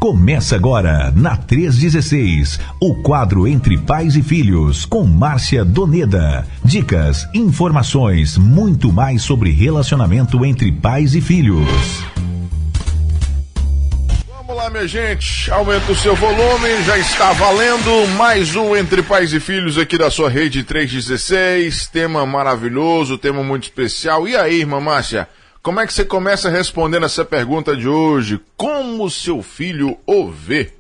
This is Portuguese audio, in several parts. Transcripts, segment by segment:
Começa agora, na 316, o quadro Entre Pais e Filhos, com Márcia Doneda. Dicas, informações, muito mais sobre relacionamento entre pais e filhos. Vamos lá, minha gente, aumenta o seu volume, já está valendo mais um Entre Pais e Filhos aqui da sua rede 316, tema maravilhoso, tema muito especial. E aí, irmã Márcia? Como é que você começa respondendo essa pergunta de hoje? Como seu filho o vê?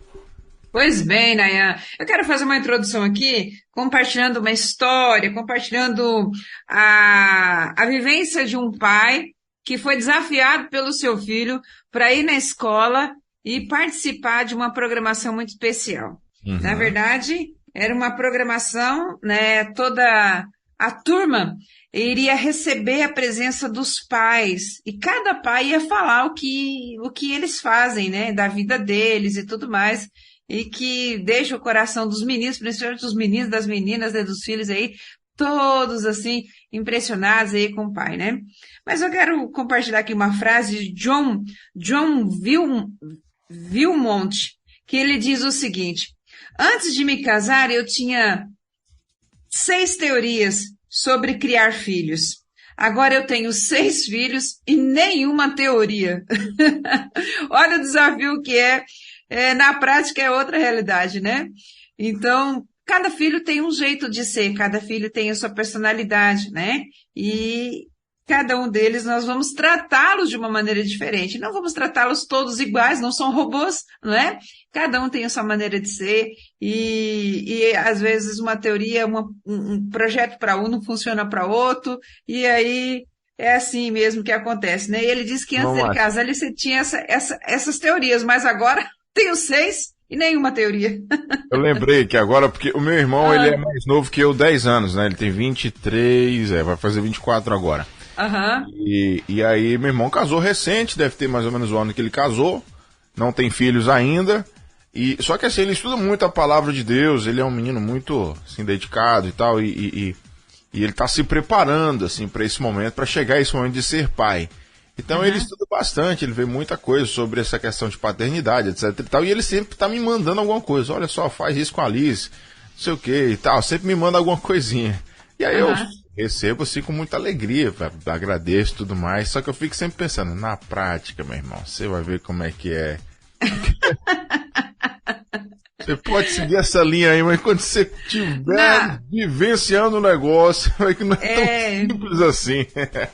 Pois bem, Nayan, eu quero fazer uma introdução aqui, compartilhando uma história, compartilhando a vivência de um pai que foi desafiado pelo seu filho para ir na escola e participar de uma programação muito especial. Uhum. Na verdade, era uma programação, né, toda a turma iria receber a presença dos pais, e cada pai ia falar o que eles fazem, né, da vida deles e tudo mais, e que deixa o coração dos meninos, principalmente dos meninos, das meninas, né, dos filhos aí, todos assim, impressionados aí com o pai, né? Mas eu quero compartilhar aqui uma frase de John Wilmot, que ele diz o seguinte: antes de me casar, eu tinha 6 teorias sobre criar filhos. Agora eu tenho 6 filhos e nenhuma teoria. Olha o desafio que na prática é outra realidade, né? Então, cada filho tem um jeito de ser, cada filho tem a sua personalidade, né? E cada um deles nós vamos tratá-los de uma maneira diferente. Não vamos tratá-los todos iguais, não são robôs, não é? Cada um tem a sua maneira de ser e às vezes uma teoria, um projeto para um não funciona para outro, e aí é assim mesmo que acontece, né? E ele disse que antes dele casar ele tinha essas teorias, mas agora tenho 6 e nenhuma teoria. Eu lembrei que agora, porque o meu irmão ele é mais novo que eu, 10 anos, né? Ele tem 23, vai fazer 24 agora. Uhum. E aí meu irmão casou recente, deve ter mais ou menos o ano que ele casou, não tem filhos ainda, só que assim, ele estuda muito a palavra de Deus, ele é um menino muito assim, dedicado e tal, e ele está se preparando assim, para esse momento, para chegar a esse momento de ser pai. Então ele estuda bastante, ele vê muita coisa sobre essa questão de paternidade, etc e tal, e ele sempre está me mandando alguma coisa, olha só, faz isso com a Alice, não sei o que e tal, sempre me manda alguma coisinha. E aí eu recebo assim com muita alegria, agradeço e tudo mais, só que eu fico sempre pensando, na prática, meu irmão, você vai ver como é que é. Você pode seguir essa linha aí, mas quando você estiver vivenciando o negócio, é que não é tão simples assim.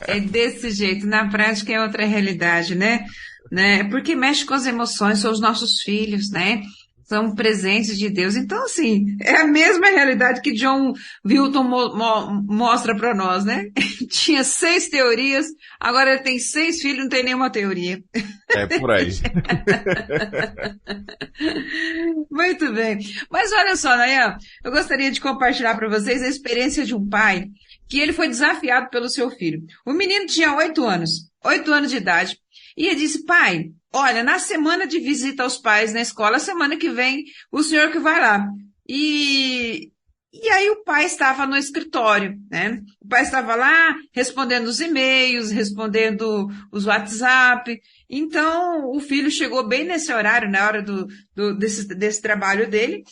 É desse jeito, na prática é outra realidade, né? Porque mexe com as emoções, são os nossos filhos, né? São presentes de Deus. Então, assim, é a mesma realidade que John Wilton mostra para nós, né? Tinha 6 teorias, agora ele tem 6 filhos, não tem nenhuma teoria. É por aí. Muito bem. Mas olha só, Nayan, eu gostaria de compartilhar para vocês a experiência de um pai que ele foi desafiado pelo seu filho. O menino tinha 8 anos de idade, e ele disse: pai, olha, na semana de visita aos pais na escola, semana que vem, o senhor que vai lá. E aí o pai estava no escritório, né? O pai estava lá respondendo os e-mails, respondendo os WhatsApp. Então, o filho chegou bem nesse horário, na hora desse trabalho dele,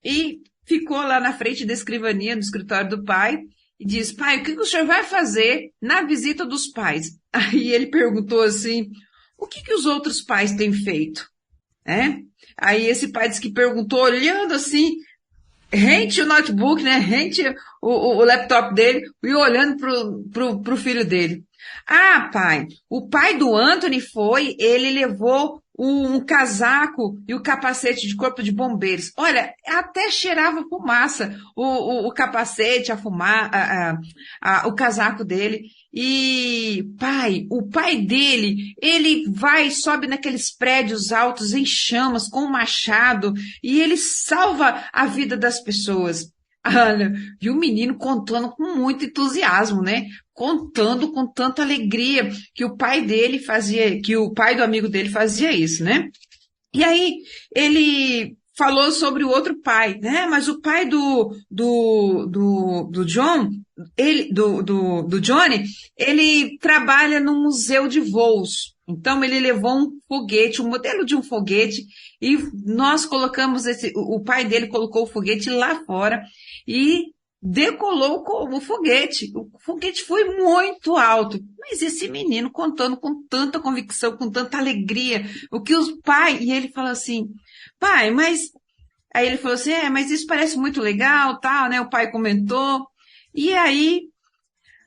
e ficou lá na frente da escrivaninha do escritório do pai e disse: pai, o que o senhor vai fazer na visita dos pais? Aí ele perguntou assim: o que os outros pais têm feito? Aí esse pai disse que perguntou, olhando assim, rente o notebook, né? Rente o laptop dele, e olhando pro filho dele. Ah, pai, o pai do Anthony ele levou um casaco e o capacete de corpo de bombeiros. Olha, até cheirava fumaça, o capacete, o casaco dele. E, pai, o pai dele, ele sobe naqueles prédios altos em chamas com um machado e ele salva a vida das pessoas. Olha, e o menino contando com muito entusiasmo, né? Contando com tanta alegria que o pai dele fazia, que o pai do amigo dele fazia isso, né? E aí ele falou sobre o outro pai, né? Mas o pai do John, do Johnny, ele trabalha no museu de voos. Então ele levou um foguete, um modelo de um foguete, e nós colocamos o pai dele colocou o foguete lá fora e decolou o foguete. O foguete foi muito alto, mas esse menino contando com tanta convicção, com tanta alegria, o que os pais, e ele falou assim, pai, aí ele falou assim, mas isso parece muito legal, tal, né? O pai comentou, e aí,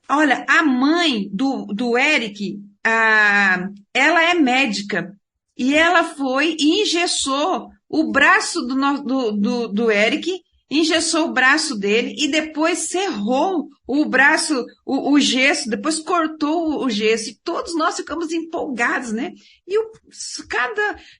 olha, a mãe do Eric, ela é médica, e ela foi e engessou o braço do Eric, engessou o braço dele e depois cerrou o braço, o gesso, depois cortou o gesso e todos nós ficamos empolgados, né? E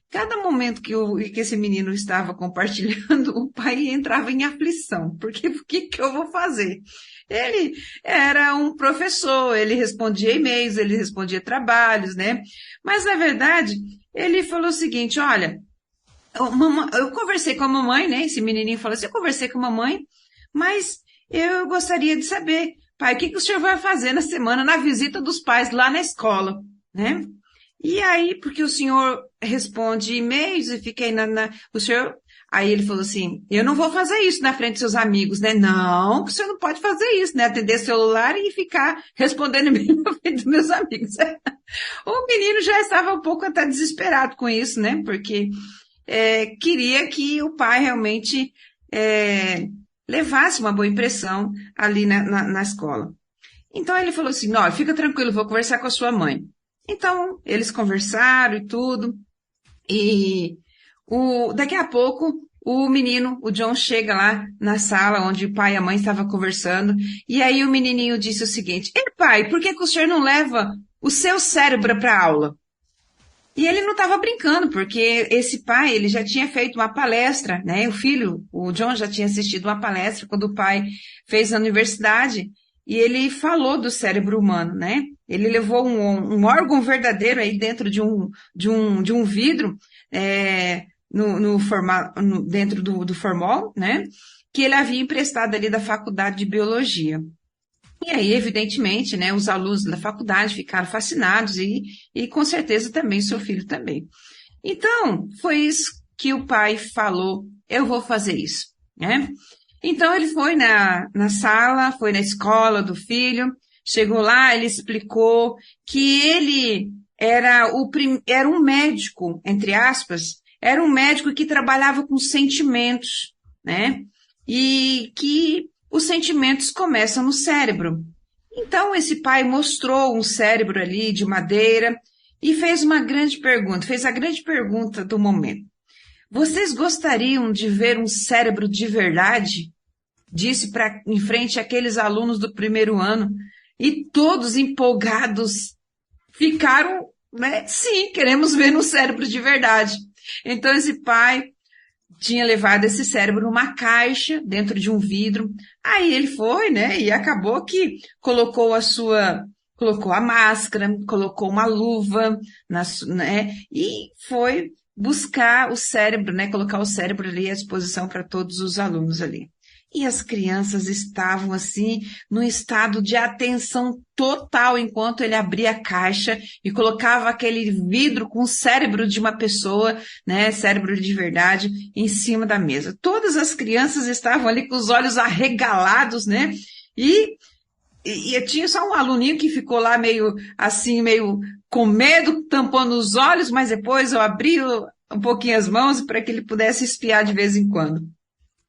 cada momento que esse menino estava compartilhando, o pai entrava em aflição, porque o que eu vou fazer? Ele era um professor, ele respondia e-mails, ele respondia trabalhos, né? Mas, na verdade, ele falou o seguinte, olha, eu conversei com a mamãe, né? Esse menininho falou assim, eu conversei com a mamãe, mas eu gostaria de saber, pai, o que o senhor vai fazer na semana, na visita dos pais lá na escola, né? E aí, porque o senhor responde e-mails e fica aí o senhor... Aí ele falou assim, eu não vou fazer isso na frente dos seus amigos, né? Não, que o senhor não pode fazer isso, né? Atender celular e ficar respondendo e-mail na frente dos meus amigos. O menino já estava um pouco até desesperado com isso, né? Porque queria que o pai realmente levasse uma boa impressão ali na escola. Então ele falou assim, não, fica tranquilo, vou conversar com a sua mãe. Então eles conversaram e tudo, e daqui a pouco o menino, o John, chega lá na sala onde o pai e a mãe estavam conversando, e aí o menininho disse o seguinte, pai, por que o senhor não leva o seu cérebro para a aula? E ele não estava brincando, porque esse pai, ele já tinha feito uma palestra, né? O filho, o John, já tinha assistido uma palestra quando o pai fez a universidade, e ele falou do cérebro humano, né? Ele levou um órgão verdadeiro aí dentro de um vidro, dentro do formol, né? Que ele havia emprestado ali da faculdade de biologia. E aí, evidentemente, né, os alunos da faculdade ficaram fascinados e com certeza também seu filho também. Então, foi isso que o pai falou, eu vou fazer isso, né? Então, ele foi na sala, foi na escola do filho, chegou lá, ele explicou que ele era um médico, entre aspas, era um médico que trabalhava com sentimentos, né? E que os sentimentos começam no cérebro. Então, esse pai mostrou um cérebro ali de madeira e fez a grande pergunta do momento. Vocês gostariam de ver um cérebro de verdade? Disse em frente àqueles alunos do primeiro ano, e todos empolgados ficaram, né? Sim, queremos ver um cérebro de verdade. Então, esse pai tinha levado esse cérebro numa caixa, dentro de um vidro. Aí ele foi, né, e acabou que colocou a máscara, colocou uma luva, né, e foi buscar o cérebro, né, colocar o cérebro ali à disposição para todos os alunos ali. E as crianças estavam assim, num estado de atenção total, enquanto ele abria a caixa e colocava aquele vidro com o cérebro de uma pessoa, né, cérebro de verdade, em cima da mesa. Todas as crianças estavam ali com os olhos arregalados, né, e tinha só um aluninho que ficou lá meio com medo, tampando os olhos, mas depois eu abri um pouquinho as mãos para que ele pudesse espiar de vez em quando.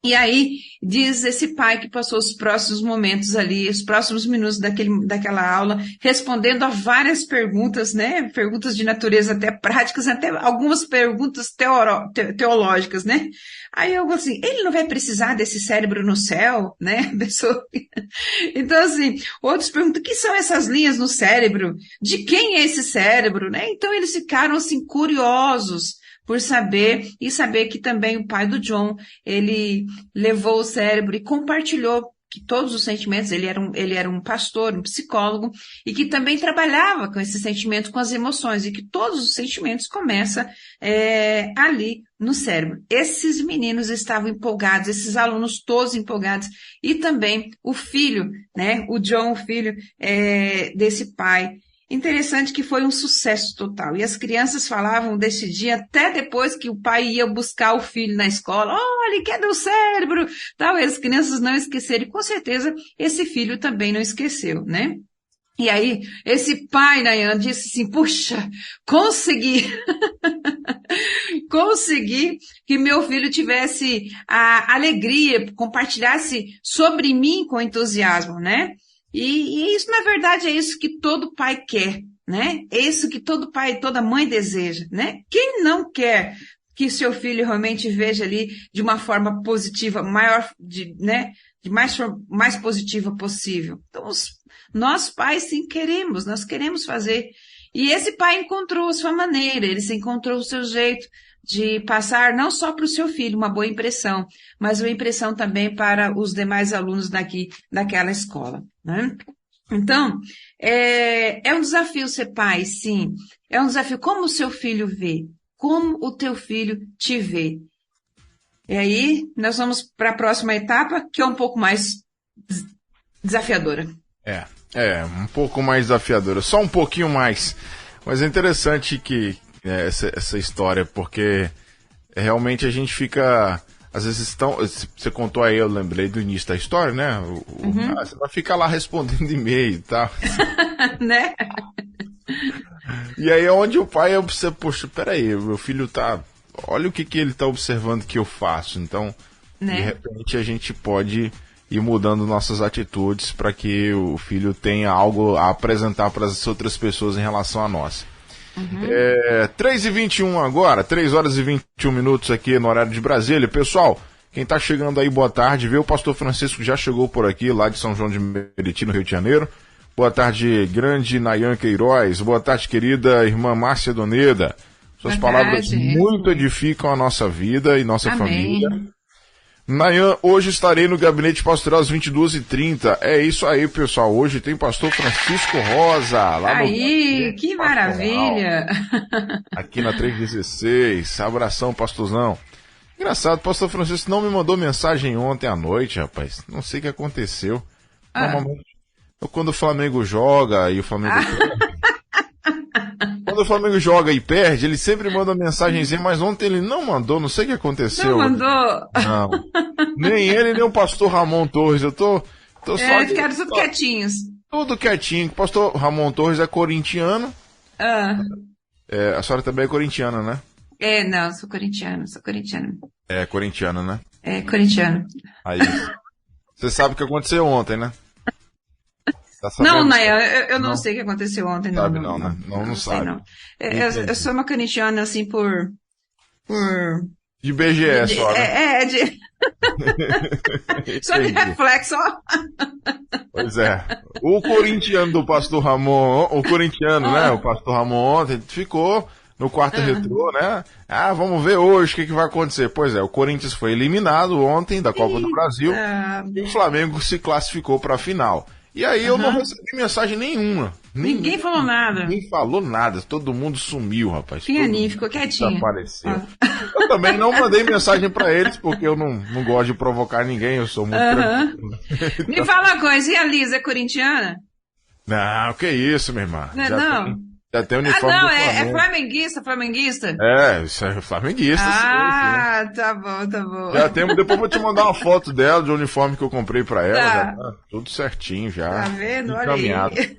E aí, diz esse pai que passou os próximos momentos ali, os próximos minutos daquela aula, respondendo a várias perguntas, né? Perguntas de natureza até práticas, até algumas perguntas teológicas, né? Aí eu assim, ele não vai precisar desse cérebro no céu, né? Então, assim, outros perguntam, o que são essas linhas no cérebro? De quem é esse cérebro, né? Então, eles ficaram, assim, curiosos por saber que também o pai do John, ele levou o cérebro e compartilhou que todos os sentimentos, ele era um pastor, um psicólogo, e que também trabalhava com esses sentimentos, com as emoções, e que todos os sentimentos começam ali no cérebro. Esses meninos estavam empolgados, esses alunos todos empolgados, e também o filho, né, o John, o filho desse pai. Interessante que foi um sucesso total. E as crianças falavam desse dia até depois que o pai ia buscar o filho na escola. Olha, que é do cérebro! Tal, e as crianças não esqueceram. E com certeza esse filho também não esqueceu, né? E aí, esse pai, Nayan, disse assim, puxa, consegui, consegui que meu filho tivesse a alegria, compartilhasse sobre mim com entusiasmo, né? E isso, na verdade, é isso que todo pai quer, né? É isso que todo pai e toda mãe deseja, né? Quem não quer que seu filho realmente veja ali de uma forma positiva, maior, né? De mais positiva possível. Então, nós pais, sim, nós queremos fazer. E esse pai encontrou a sua maneira, ele se encontrou o seu jeito de passar não só para o seu filho uma boa impressão, mas uma impressão também para os demais alunos daquela escola, né? Então, é um desafio ser pai, sim. É um desafio. Como o seu filho vê? Como o teu filho te vê? E aí, nós vamos para a próxima etapa, que é um pouco mais desafiadora. Um pouco mais desafiadora, só um pouquinho mais. Mas é interessante que essa história, porque realmente a gente fica, às vezes você contou aí, eu lembrei do início da história, né? Você vai ficar lá respondendo e-mail e tal. Né? E aí é onde o pai observa, poxa, peraí, meu filho olha o que ele tá observando que eu faço. Então, né? De repente a gente pode ir mudando nossas atitudes para que o filho tenha algo a apresentar para as outras pessoas em relação a nós. 3h21 agora, 3 horas e 21 minutos aqui no horário de Brasília. Pessoal, quem está chegando aí, boa tarde. Vê, o pastor Francisco já chegou por aqui, lá de São João de Meriti, no Rio de Janeiro. Boa tarde, grande Nayan Queiroz. Boa tarde, querida irmã Márcia Doneda. Suas palavras muito edificam a nossa vida e nossa família. Nayan, hoje estarei no gabinete pastoral às 22h30. É isso aí, pessoal. Hoje tem pastor Francisco Rosa. Lá aí, que maravilha! Aqui na 316. Abração, pastorzão. Engraçado, pastor Francisco não me mandou mensagem ontem à noite, rapaz. Não sei o que aconteceu. Normalmente, quando o Flamengo joga e o Flamengo... Quando o Flamengo joga e perde, ele sempre manda mensagenzinha, mas ontem ele não mandou, não sei o que aconteceu. Não mandou? Não. Nem ele, nem o pastor Ramon Torres. Eu tô só... Ficaram tudo quietinhos. Tudo quietinho. O pastor Ramon Torres é corintiano. A senhora também é corintiana, né? Não, sou corintiano. É, corintiano, né? É, corintiano. Aí, você sabe o que aconteceu ontem, né? Tá não, Nayan, eu não sei o que aconteceu ontem. Não sabe não, né? Não sabe. Não. Eu sou uma corintiana, assim, por... De BGS, só, né? Só de reflexo, ó. Pois é. O corintiano do pastor Ramon, o corintiano, né? O pastor Ramon ontem ficou no quarto retrô, né? Vamos ver hoje o que vai acontecer. Pois é, o Corinthians foi eliminado ontem da Copa do Brasil e o Flamengo se classificou para a final. E aí eu não recebi mensagem nenhuma. Ninguém falou nada. Ninguém falou nada. Todo mundo sumiu, rapaz. Pianinho, ficou quietinho. Desapareceu. Eu também não mandei mensagem pra eles, porque eu não gosto de provocar ninguém. Eu sou muito tranquilo. Me fala uma coisa, e a Lisa é corintiana? Não, que isso, minha irmã. Não. Já tem uniforme do Flamengo. É flamenguista? Isso é flamenguista. Sim. Tá bom. Já temos, depois eu vou te mandar uma foto dela, do uniforme que eu comprei pra ela. Já tá tudo certinho já. Tá vendo? Olha aí.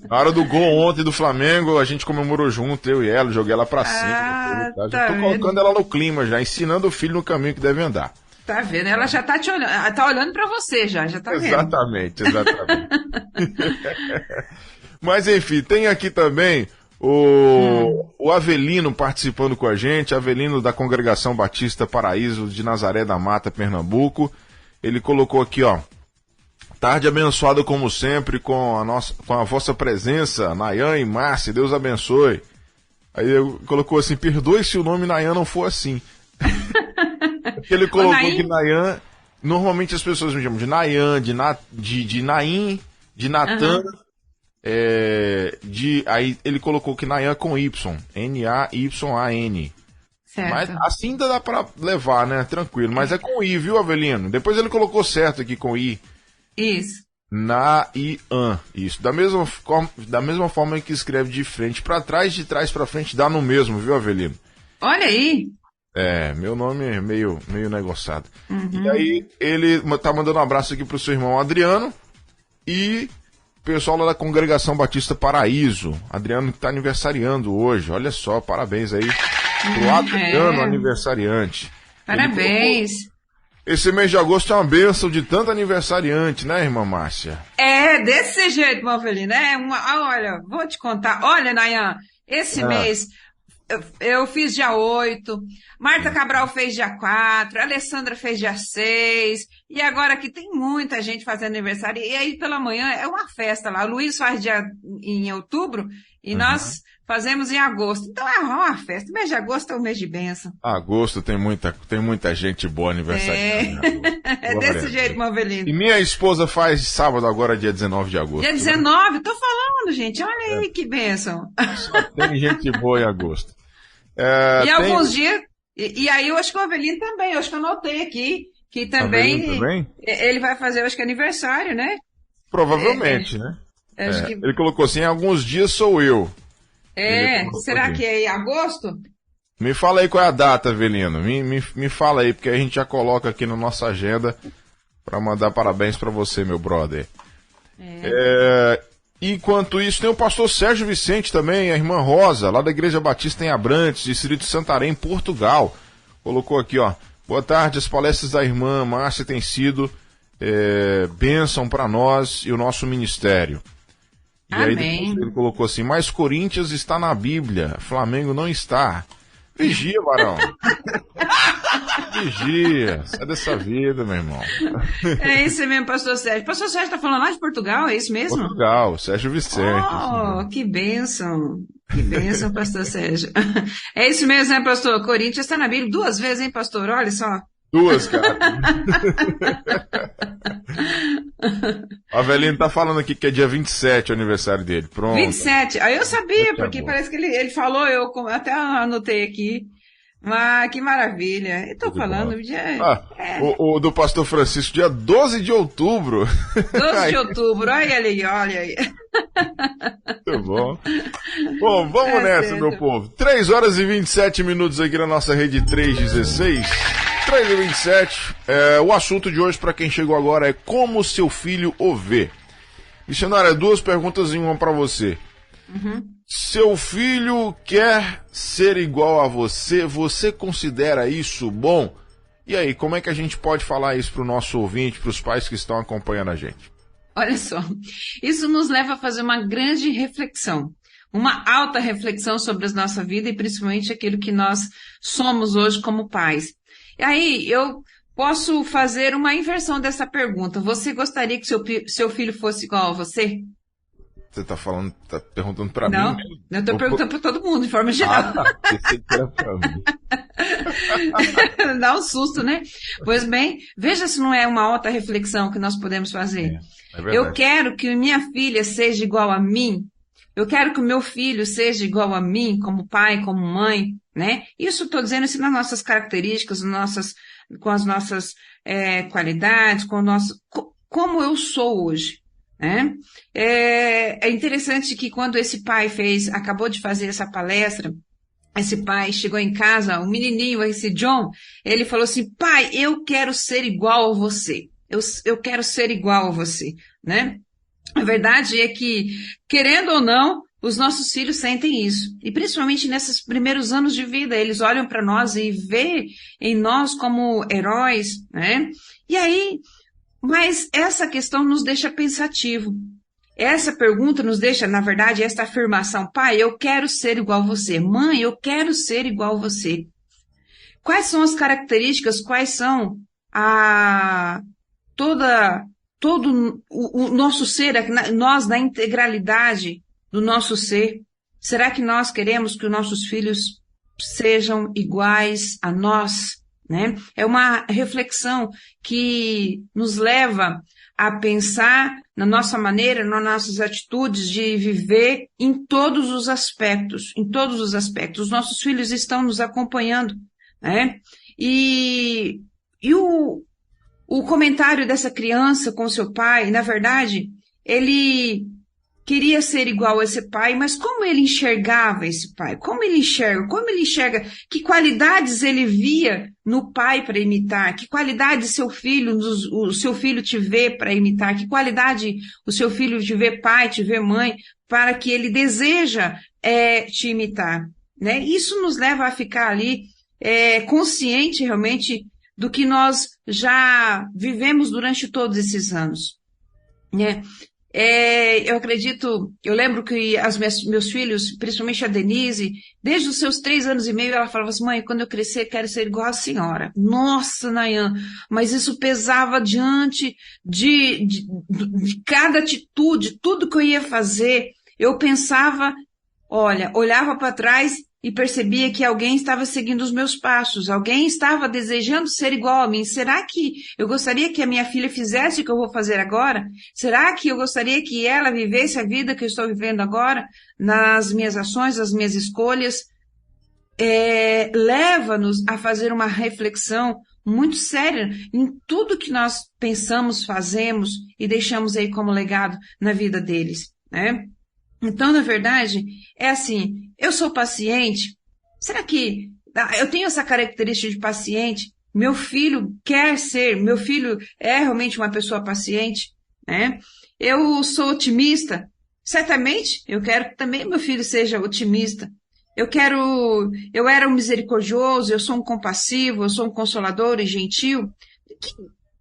Na hora do gol ontem do Flamengo, a gente comemorou junto, eu e ela, joguei ela pra cima. Já tô colocando ela no clima já, ensinando o filho no caminho que deve andar. Tá vendo? Ela já tá te olhando, tá olhando pra você já tá vendo. Exatamente. Mas enfim, tem aqui também o Avelino participando com a gente, Avelino da Congregação Batista Paraíso de Nazaré da Mata, Pernambuco. Ele colocou aqui, ó: tarde abençoada como sempre com a vossa presença, Nayan e Márcia, Deus abençoe. Aí ele colocou assim: perdoe se o nome Nayan não for assim. Porque ele colocou que Nayan, normalmente as pessoas me chamam de Nayan, de Naim, de Natan. Aí ele colocou que Nayan com Y, N-A-Y-A-N. Certo. Mas assim ainda dá pra levar, né? Tranquilo. Mas é com I, viu, Avelino? Depois ele colocou certo aqui com I. Isso. Naian, isso. Da mesma forma que escreve de frente para trás, de trás para frente, dá no mesmo, viu, Avelino? Olha aí. Meu nome é meio negociado. E aí, ele tá mandando um abraço aqui pro seu irmão Adriano e o pessoal lá da Congregação Batista Paraíso. Adriano que tá aniversariando hoje. Olha só, parabéns aí pro Adriano, aniversariante. Parabéns. Esse mês de agosto é uma bênção de tanto aniversariante, né, irmã Márcia? Desse jeito, meu filho, olha, vou te contar. Olha, Nayan, esse mês eu fiz dia 8, Marta Cabral fez dia 4, a Alessandra fez dia 6, e agora aqui tem muita gente fazendo aniversário, e aí pela manhã é uma festa lá. O Luiz faz dia em outubro, e nós fazemos em agosto. Então é uma festa. O mês de agosto é o mês de bênção. Agosto tem muita gente boa aniversariando. É desse jeito, meu velhinho. E minha esposa faz sábado agora, dia 19 de agosto. Dia 19? Tô falando, gente. Olha aí que bênção. Só tem gente boa em agosto. Alguns dias... E aí eu acho que o Avelino também. Eu acho que eu anotei aqui que também... Ele vai fazer, eu acho que aniversário, né? Provavelmente, né? Acho que... Ele colocou assim, alguns dias sou eu. Será que é em agosto? Me fala aí qual é a data, Avelino. Me fala aí, porque a gente já coloca aqui na nossa agenda para mandar parabéns para você, meu brother. Enquanto isso, tem o pastor Sérgio Vicente também, a irmã Rosa, lá da Igreja Batista em Abrantes, distrito de Santarém, Portugal. Colocou aqui, ó. Boa tarde, as palestras da irmã Márcia têm sido bênção para nós e o nosso ministério. E Amém. Aí depois ele colocou assim, mas Corinthians está na Bíblia, Flamengo não está. Vigia, varão. Vigia. Sai dessa vida, meu irmão. É isso mesmo, pastor Sérgio. Pastor Sérgio está falando lá de Portugal, é isso mesmo? Portugal, Sérgio Vicente. Que bênção. Que bênção, pastor Sérgio. É isso mesmo, né, pastor? Corinthians está na Bíblia 2 vezes, hein, pastor? Olha só. 2, cara. O Avelino tá falando aqui que é dia 27 o aniversário dele. Pronto. 27. Aí eu sabia, porque parece que ele falou, eu até anotei aqui. Mas que maravilha. Eu tô falando. O do pastor Francisco, dia 12 de outubro. 12 de outubro, olha ali, olha aí. Muito bom. Bom, vamos nessa, meu povo. 3 horas e 27 minutos aqui na nossa rede 316. 3h27, o assunto de hoje, para quem chegou agora, é como seu filho o vê. Missionária, 2 perguntas em uma para você. Seu filho quer ser igual a você? Você considera isso bom? E aí, como é que a gente pode falar isso para o nosso ouvinte, para os pais que estão acompanhando a gente? Olha só, isso nos leva a fazer uma grande reflexão. Uma alta reflexão sobre a nossa vida e principalmente aquilo que nós somos hoje como pais. E aí, eu posso fazer uma inversão dessa pergunta. Você gostaria que seu filho fosse igual a você? Você tá perguntando pra mim? Não, eu tô perguntando pra todo mundo, de forma geral. Pensei que era pra mim. Dá um susto, né? Pois bem, veja se não é uma alta reflexão que nós podemos fazer. Eu quero que minha filha seja igual a mim. Eu quero que o meu filho seja igual a mim, como pai, como mãe, né? Isso estou dizendo assim nas nossas características, com as nossas qualidades, como eu sou hoje, né? É interessante que quando esse pai acabou de fazer essa palestra, esse pai chegou em casa, um menininho, esse John, ele falou assim, pai, eu quero ser igual a você. Eu quero ser igual a você, né? A verdade é que, querendo ou não, os nossos filhos sentem isso. E principalmente nesses primeiros anos de vida, eles olham para nós e vê em nós como heróis, né? E aí, mas essa questão nos deixa pensativo. Essa pergunta nos deixa, na verdade, esta afirmação, pai, eu quero ser igual a você. Mãe, eu quero ser igual a você. Quais são as características, quais são todo o nosso ser, nós na integralidade do nosso ser, será que nós queremos que os nossos filhos sejam iguais a nós, né? É uma reflexão que nos leva a pensar na nossa maneira, nas nossas atitudes de viver em todos os aspectos, Os nossos filhos estão nos acompanhando, né? E o comentário dessa criança com seu pai, na verdade, ele queria ser igual a esse pai, mas como ele enxergava esse pai? Como ele enxerga, que qualidades ele via no pai para imitar, que qualidade o seu filho te vê para imitar, que qualidade o seu filho te vê pai, te vê mãe, para que ele deseja te imitar, né? Isso nos leva a ficar ali consciente realmente do que nós já vivemos durante todos esses anos, né? Eu lembro que meus filhos, principalmente a Denise, desde os seus 3 anos e meio, ela falava assim: mãe, quando eu crescer, quero ser igual a senhora. Nossa, Nayan, mas isso pesava diante de cada atitude, tudo que eu ia fazer. Eu pensava, olhava para trás e percebia que alguém estava seguindo os meus passos, alguém estava desejando ser igual a mim. Será que eu gostaria que a minha filha fizesse o que eu vou fazer agora? Será que eu gostaria que ela vivesse a vida que eu estou vivendo agora? Nas minhas ações, nas minhas escolhas? Leva-nos a fazer uma reflexão muito séria em tudo que nós pensamos, fazemos e deixamos aí como legado na vida deles, né? Então, na verdade, é assim, eu sou paciente, será que eu tenho essa característica de paciente? Meu filho é realmente uma pessoa paciente, né? Eu sou otimista, certamente eu quero que também meu filho seja otimista. Eu era um misericordioso, eu sou um compassivo, eu sou um consolador e gentil.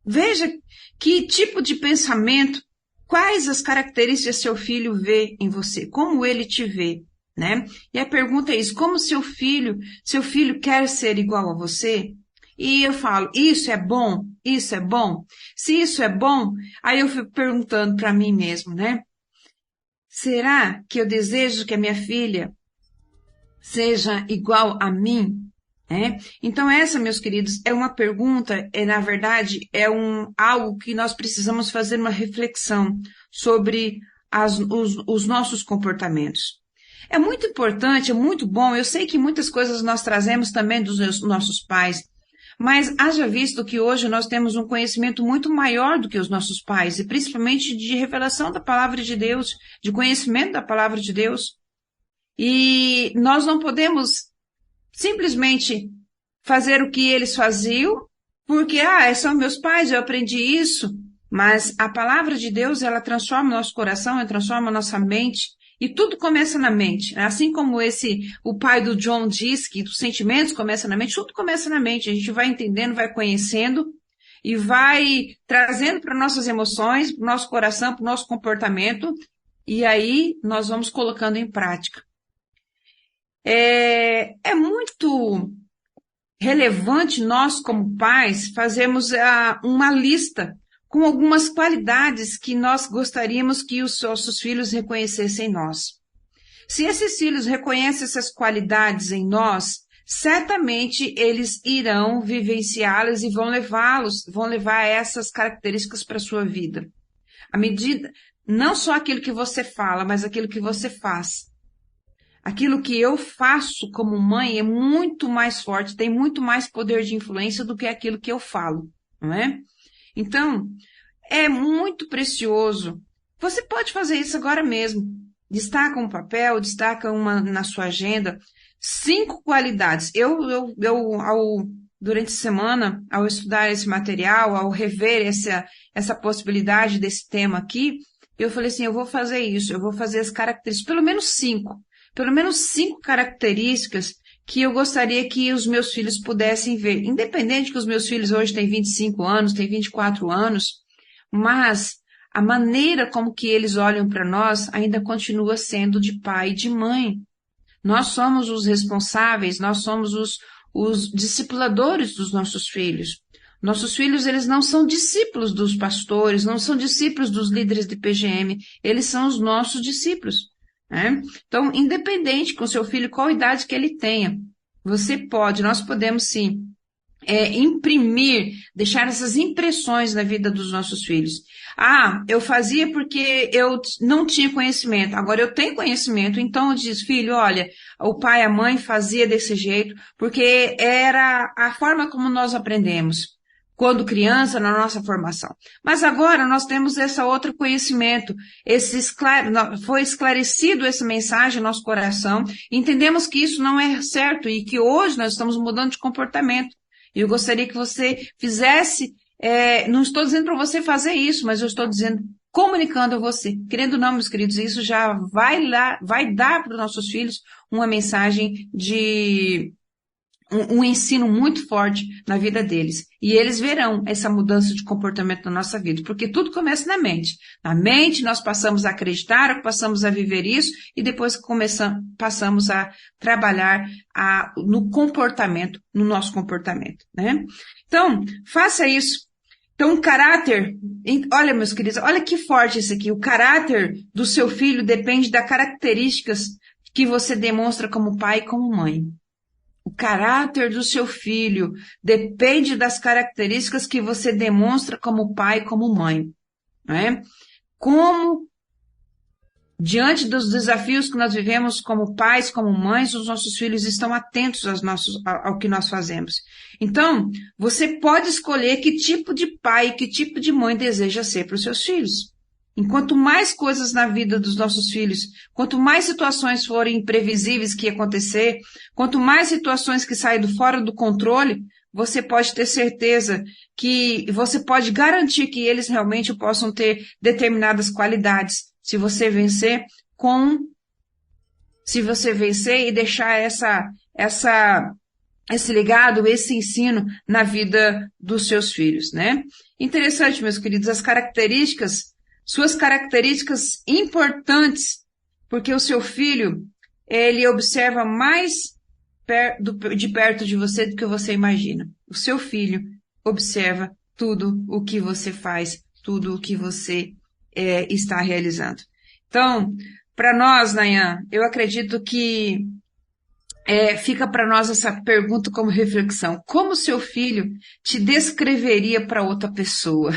Veja que tipo de pensamento, quais as características seu filho vê em você, como ele te vê, né? E a pergunta é isso: como seu filho quer ser igual a você? E eu falo, isso é bom? Isso é bom? Se isso é bom, aí eu fico perguntando para mim mesmo, né? Será que eu desejo que a minha filha seja igual a mim? Então essa, meus queridos, é uma pergunta, na verdade, algo que nós precisamos fazer uma reflexão sobre os nossos comportamentos. É muito importante, é muito bom, eu sei que muitas coisas nós trazemos também dos nossos pais, mas haja visto que hoje nós temos um conhecimento muito maior do que os nossos pais, e principalmente de revelação da palavra de Deus, de conhecimento da palavra de Deus. E nós não podemos simplesmente fazer o que eles faziam, porque, são meus pais, eu aprendi isso. Mas a palavra de Deus, ela transforma o nosso coração, ela transforma a nossa mente, e tudo começa na mente. Assim como o pai do John diz que os sentimentos começam na mente, tudo começa na mente. A gente vai entendendo, vai conhecendo, e vai trazendo para nossas emoções, para o nosso coração, para o nosso comportamento, e aí nós vamos colocando em prática. É muito relevante nós, como pais, fazermos uma lista com algumas qualidades que nós gostaríamos que os nossos filhos reconhecessem em nós. Se esses filhos reconhecem essas qualidades em nós, certamente eles irão vivenciá-las e vão levar essas características para a sua vida. À medida, não só aquilo que você fala, mas aquilo que você faz. Aquilo que eu faço como mãe é muito mais forte, tem muito mais poder de influência do que aquilo que eu falo, não é? Então, é muito precioso. Você pode fazer isso agora mesmo. Destaca um papel, destaca uma na sua agenda, 5 qualidades. Durante a semana, ao estudar esse material, ao rever essa possibilidade desse tema aqui, eu falei assim, eu vou fazer isso, eu vou fazer as características, pelo menos 5 características que eu gostaria que os meus filhos pudessem ver. Independente que os meus filhos hoje têm 25 anos, têm 24 anos, mas a maneira como que eles olham para nós ainda continua sendo de pai e de mãe. Nós somos os responsáveis, nós somos os discipuladores dos nossos filhos. Nossos filhos, eles não são discípulos dos pastores, não são discípulos dos líderes de PGM, eles são os nossos discípulos. Então, independente com o seu filho, qual idade que ele tenha, nós podemos sim, imprimir, deixar essas impressões na vida dos nossos filhos. Eu fazia porque eu não tinha conhecimento, agora eu tenho conhecimento, então eu disse, filho, olha, o pai e a mãe fazia desse jeito, porque era a forma como nós aprendemos. quando criança, na nossa formação. Mas agora nós temos esse outro conhecimento, foi esclarecido essa mensagem no nosso coração, entendemos que isso não é certo e que hoje nós estamos mudando de comportamento. E eu gostaria que você fizesse, não estou dizendo para você fazer isso, mas eu estou dizendo, comunicando a você. Querendo ou não, meus queridos, isso já vai dar para os nossos filhos uma mensagem de um ensino muito forte na vida deles. E eles verão essa mudança de comportamento na nossa vida, porque tudo começa na mente. Na mente nós passamos a acreditar, passamos a viver isso, e depois passamos a trabalhar no comportamento, no nosso comportamento, né? Então, faça isso. Então, o caráter, olha, meus queridos, olha que forte isso aqui. O caráter do seu filho depende das características que você demonstra como pai e como mãe. O caráter do seu filho depende das características que você demonstra como pai e como mãe, né? Como, diante dos desafios que nós vivemos como pais, como mães, os nossos filhos estão atentos ao que nós fazemos. Então, você pode escolher que tipo de pai, que tipo de mãe deseja ser para os seus filhos. Enquanto mais coisas na vida dos nossos filhos, quanto mais situações forem imprevisíveis que acontecer, quanto mais situações que saem fora do controle, você pode ter certeza que você pode garantir que eles realmente possam ter determinadas qualidades. Se você vencer e deixar esse legado, esse ensino na vida dos seus filhos, né? Interessante, meus queridos, suas características importantes, porque o seu filho, ele observa mais de perto de você do que você imagina. O seu filho observa tudo o que você faz, tudo o que você está realizando. Então, para nós, Nayan, eu acredito que fica para nós essa pergunta como reflexão. Como seu filho te descreveria para outra pessoa?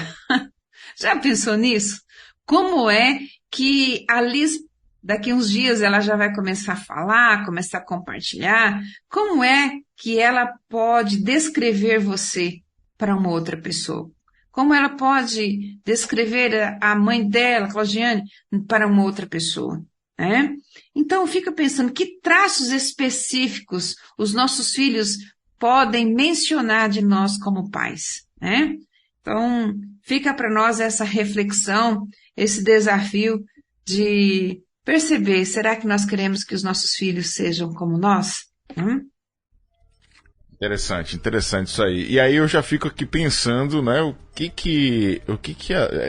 Já pensou nisso? Como é que a Liz, daqui uns dias, ela já vai começar a falar, começar a compartilhar? Como é que ela pode descrever você para uma outra pessoa? Como ela pode descrever a mãe dela, Claudiane, para uma outra pessoa? Né? Então, fica pensando que traços específicos os nossos filhos podem mencionar de nós como pais, né? Então, fica para nós essa reflexão, esse desafio de perceber, será que nós queremos que os nossos filhos sejam como nós? Interessante isso aí. E aí eu já fico aqui pensando, né, o que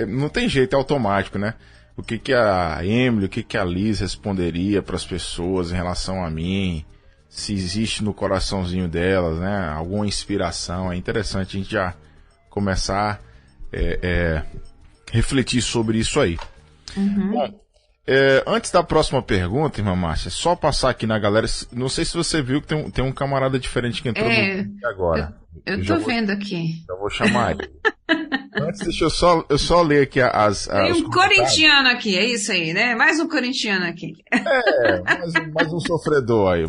não tem jeito, é automático, né? O que a Emily, o que a Liz responderia para as pessoas em relação a mim, se existe no coraçãozinho delas, né, alguma inspiração. É interessante a gente já começar a refletir sobre isso aí. Uhum. Bom, antes da próxima pergunta, irmã Márcia, só passar aqui na galera, não sei se você viu que tem um camarada diferente que entrou no agora. Eu tô vendo aqui. Já vou chamar ele. Antes, deixa eu só ler aqui tem um corintiano aqui, é isso aí, né? Mais um corintiano aqui. Mais um sofredor aí,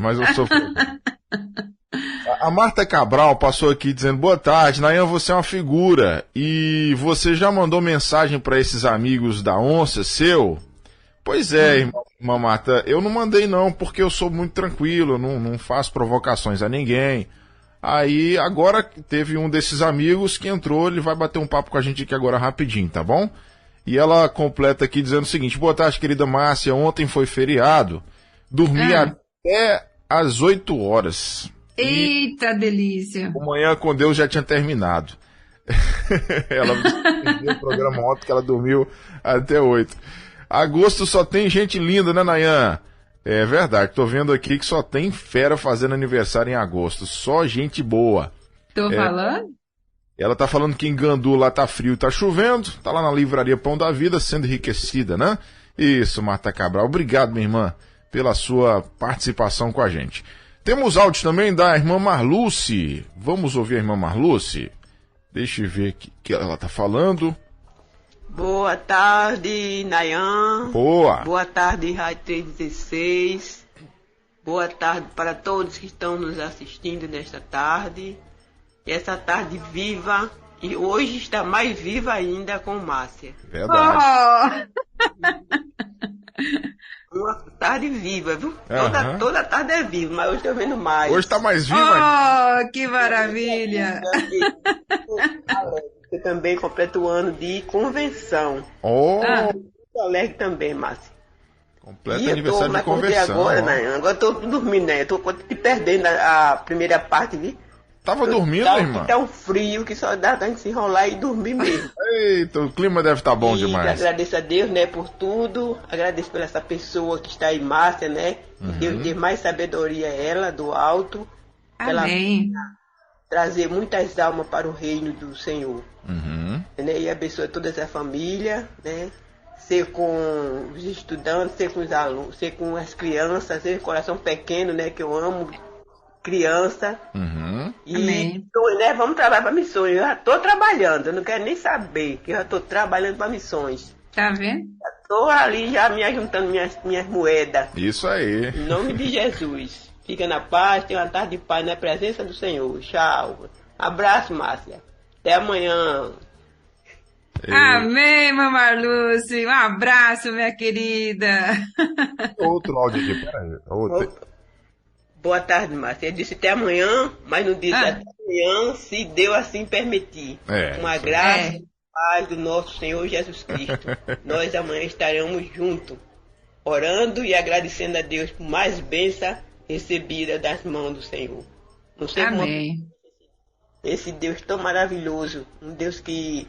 A Marta Cabral passou aqui dizendo: boa tarde, Nayan, você é uma figura. E você já mandou mensagem para esses amigos da onça seu? Pois é, irmã Marta, eu não mandei não, porque eu sou muito tranquilo, não faço provocações a ninguém. Aí, agora teve um desses amigos que entrou, ele vai bater um papo com a gente aqui agora rapidinho, tá bom? E ela completa aqui dizendo o seguinte: boa tarde, querida Márcia, ontem foi feriado, dormi até às 8 horas. Eita, delícia! Amanhã com Deus já tinha terminado. Ela viu o programa ontem que ela dormiu até 8. Agosto só tem gente linda, né, Nayan? É verdade, tô vendo aqui que só tem fera fazendo aniversário em agosto. Só gente boa. Tô falando? Ela tá falando que em Gandu lá tá frio, tá chovendo. Tá lá na livraria Pão da Vida sendo enriquecida, né? Isso, Marta Cabral. Obrigado, minha irmã, pela sua participação com a gente. Temos áudio também da irmã Marluce. Vamos ouvir a irmã Marluce? Deixa eu ver o que ela tá falando. Boa tarde, Nayan. Boa tarde, Rádio 316. Boa tarde para todos que estão nos assistindo nesta tarde. E essa tarde viva e hoje está mais viva ainda com Márcia. Verdade. Uma tarde viva, viu? Toda tarde é viva, mas hoje estou vendo mais. Hoje está mais viva. Que maravilha! Você também completa o ano de convenção. Muito alegre também, Márcia. Completa aniversário de convenção. Agora, né? Agora estou dormindo, né? Estou te perdendo a primeira parte, viu? Tava dormindo, irmã? Tá um frio que só dá pra gente se enrolar e dormir mesmo. Eita, o clima deve estar bom demais. Agradeço a Deus, né, por tudo. Agradeço por essa pessoa que está aí, Márcia, né? Deus dê mais sabedoria a ela, do alto. Amém. Ela trazer muitas almas para o reino do Senhor. Né? E abençoe toda essa família, né? Ser com os estudantes, ser com os alunos, ser com as crianças, ser com o coração pequeno, né? Que eu amo criança. E missões, né? Vamos trabalhar para missões. Eu já estou trabalhando, eu não quero nem saber, que eu já estou trabalhando para missões. Tá vendo? Estou ali já me ajuntando minhas moedas. Isso aí. Em nome de Jesus. Fica na paz, tenha uma tarde de paz na presença do Senhor. Tchau. Abraço, Márcia. Até amanhã. Amém, Marluce. Um abraço, minha querida. Outro áudio aqui, peraí. Boa tarde, Márcia. Eu disse até amanhã, mas não disse até amanhã, se Deus assim permitir. Uma graça e paz do nosso Senhor Jesus Cristo. Nós amanhã estaremos juntos, orando e agradecendo a Deus por mais bênção recebida das mãos do Senhor. Não sei Amém. Esse Deus tão maravilhoso, um Deus que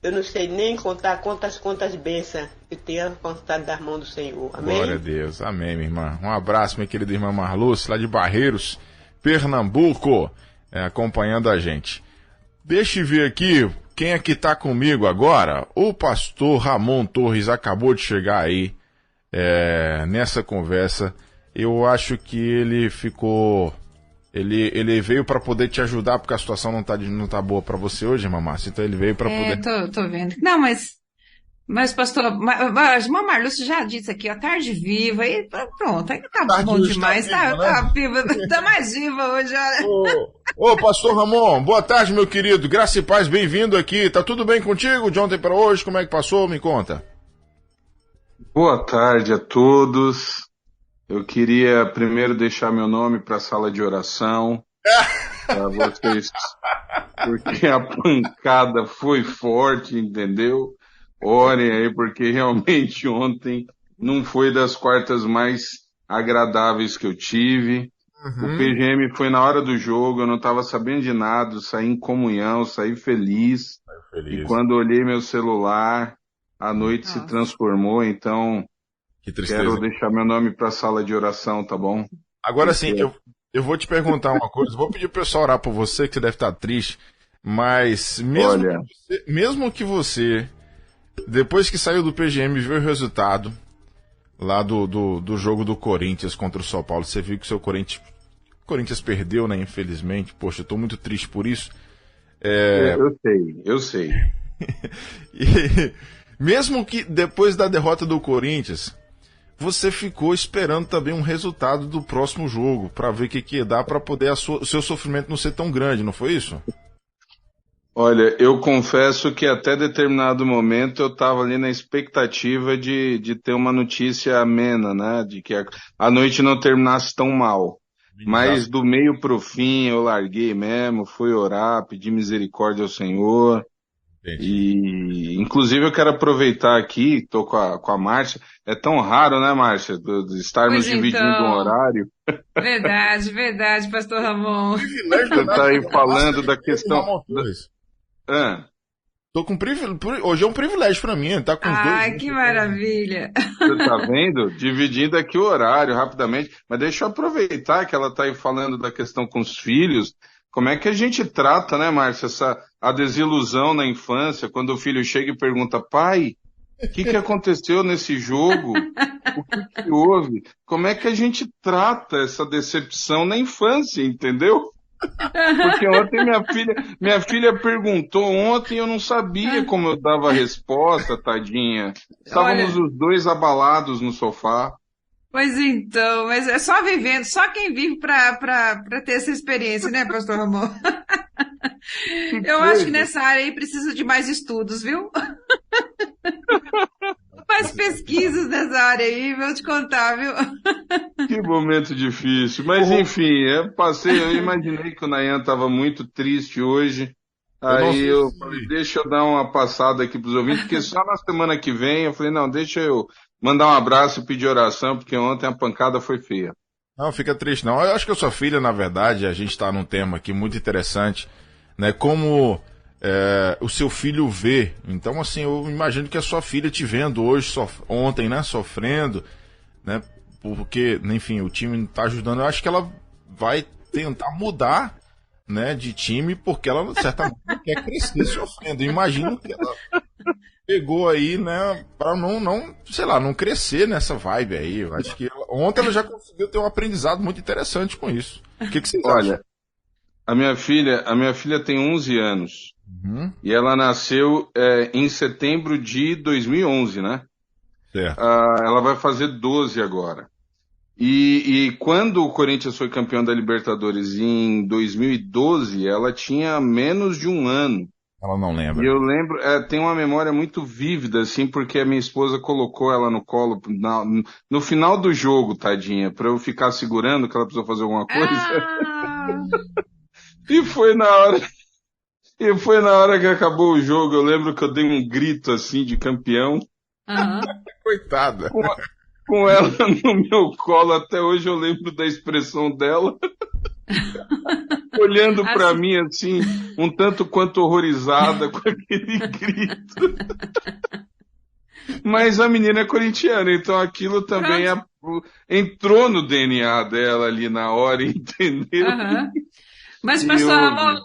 eu não sei nem contar quantas bênçãos eu tenho alcançado das mãos do Senhor. Amém? Glória a Deus. Amém, minha irmã. Um abraço, minha querida irmã Marluce, lá de Barreiros, Pernambuco, acompanhando a gente. Deixa eu ver aqui quem é que está comigo agora. O pastor Ramon Torres acabou de chegar aí nessa conversa. Eu acho que ele ficou... Ele veio para poder te ajudar, porque a situação não tá boa para você hoje, irmã Márcia. Então ele veio para poder... Tô vendo. Não, mas pastor, a irmã Marluce já disse aqui, ó, tarde viva, e pronto, aí tá bom demais, tá viva, tá mais viva hoje, olha. Ô, pastor Ramon, boa tarde, meu querido, graça e paz, bem-vindo aqui, tá tudo bem contigo de ontem para hoje, como é que passou, me conta. Boa tarde a todos. Eu queria primeiro deixar meu nome para a sala de oração, para vocês, porque a pancada foi forte, entendeu? Orem aí, porque realmente ontem não foi das quartas mais agradáveis que eu tive. O PGM foi na hora do jogo, eu não estava sabendo de nada, saí em comunhão, saí feliz. E quando olhei meu celular, a noite se transformou, então... Que tristeza. Quero deixar meu nome para a sala de oração, tá bom? Agora sim, eu vou te perguntar uma coisa. Vou pedir pro pessoal orar por você, que você deve estar triste. Mas mesmo que você, depois que saiu do PGM, viu o resultado lá do jogo do Corinthians contra o São Paulo, você viu que o seu Corinthians perdeu, né? Infelizmente. Poxa, eu tô muito triste por isso. Eu sei. E, mesmo que depois da derrota do Corinthians, você ficou esperando também um resultado do próximo jogo, para ver o que ia dar, para poder o seu sofrimento não ser tão grande, não foi isso? Olha, eu confesso que até determinado momento eu estava ali na expectativa de ter uma notícia amena, né? De que a noite não terminasse tão mal. Mas do meio pro fim eu larguei mesmo, fui orar, pedir misericórdia ao Senhor. E inclusive eu quero aproveitar aqui, tô com a Márcia, é tão raro, né, Márcia, de estarmos dividindo um horário. Verdade, pastor Ramon. Você tá aí falando da questão... Tô com hoje é um privilégio pra mim, tá com os dois. Ai, que maravilha. Você tá vendo? Dividindo aqui o horário rapidamente, mas deixa eu aproveitar que ela tá aí falando da questão com os filhos. Como é que a gente trata, né, Márcia, a desilusão na infância, quando o filho chega e pergunta, pai, o que aconteceu nesse jogo? O que houve? Como é que a gente trata essa decepção na infância, entendeu? Porque ontem minha filha perguntou ontem e eu não sabia como eu dava a resposta, tadinha. Estávamos os dois abalados no sofá. Pois então, mas é só vivendo, só quem vive pra ter essa experiência, né, pastor Ramon? Eu acho que nessa área aí precisa de mais estudos, viu? Mais pesquisas nessa área aí, vou te contar, viu? Que momento difícil. Mas enfim, eu imaginei que o Nayan estava muito triste hoje. Aí eu falei, deixa eu dar uma passada aqui para os ouvintes, porque só na semana que vem eu falei, não, deixa eu mandar um abraço e pedir oração, porque ontem a pancada foi feia. Não, fica triste não. Eu acho que a sua filha, na verdade, a gente está num tema aqui muito interessante, né? Como o seu filho vê. Então, assim, eu imagino que a sua filha te vendo hoje, ontem, né? Sofrendo, né? Porque, enfim, o time não está ajudando. Eu acho que ela vai tentar mudar, né, de time, porque ela certamente não quer crescer sofrendo. Eu imagino que ela pegou aí, né, para não, sei lá, não crescer nessa vibe aí. Eu acho que ontem ela já conseguiu ter um aprendizado muito interessante com isso. O que vocês acham? Olha, a minha filha tem 11 anos. E ela nasceu em setembro de 2011, né? Certo. Ela vai fazer 12 agora. E quando o Corinthians foi campeão da Libertadores em 2012, ela tinha menos de um ano. Ela não lembra. E eu lembro, tem uma memória muito vívida, assim, porque a minha esposa colocou ela no colo no final do jogo, tadinha, pra eu ficar segurando que ela precisou fazer alguma coisa. E foi na hora que acabou o jogo. Eu lembro que eu dei um grito, assim, de campeão. Coitada. Com ela no meu colo, até hoje eu lembro da expressão dela, olhando pra mim assim, um tanto quanto horrorizada com aquele grito. Mas a menina é corintiana, então aquilo também entrou no DNA dela ali na hora, entendeu? Mas, pastor Ramon,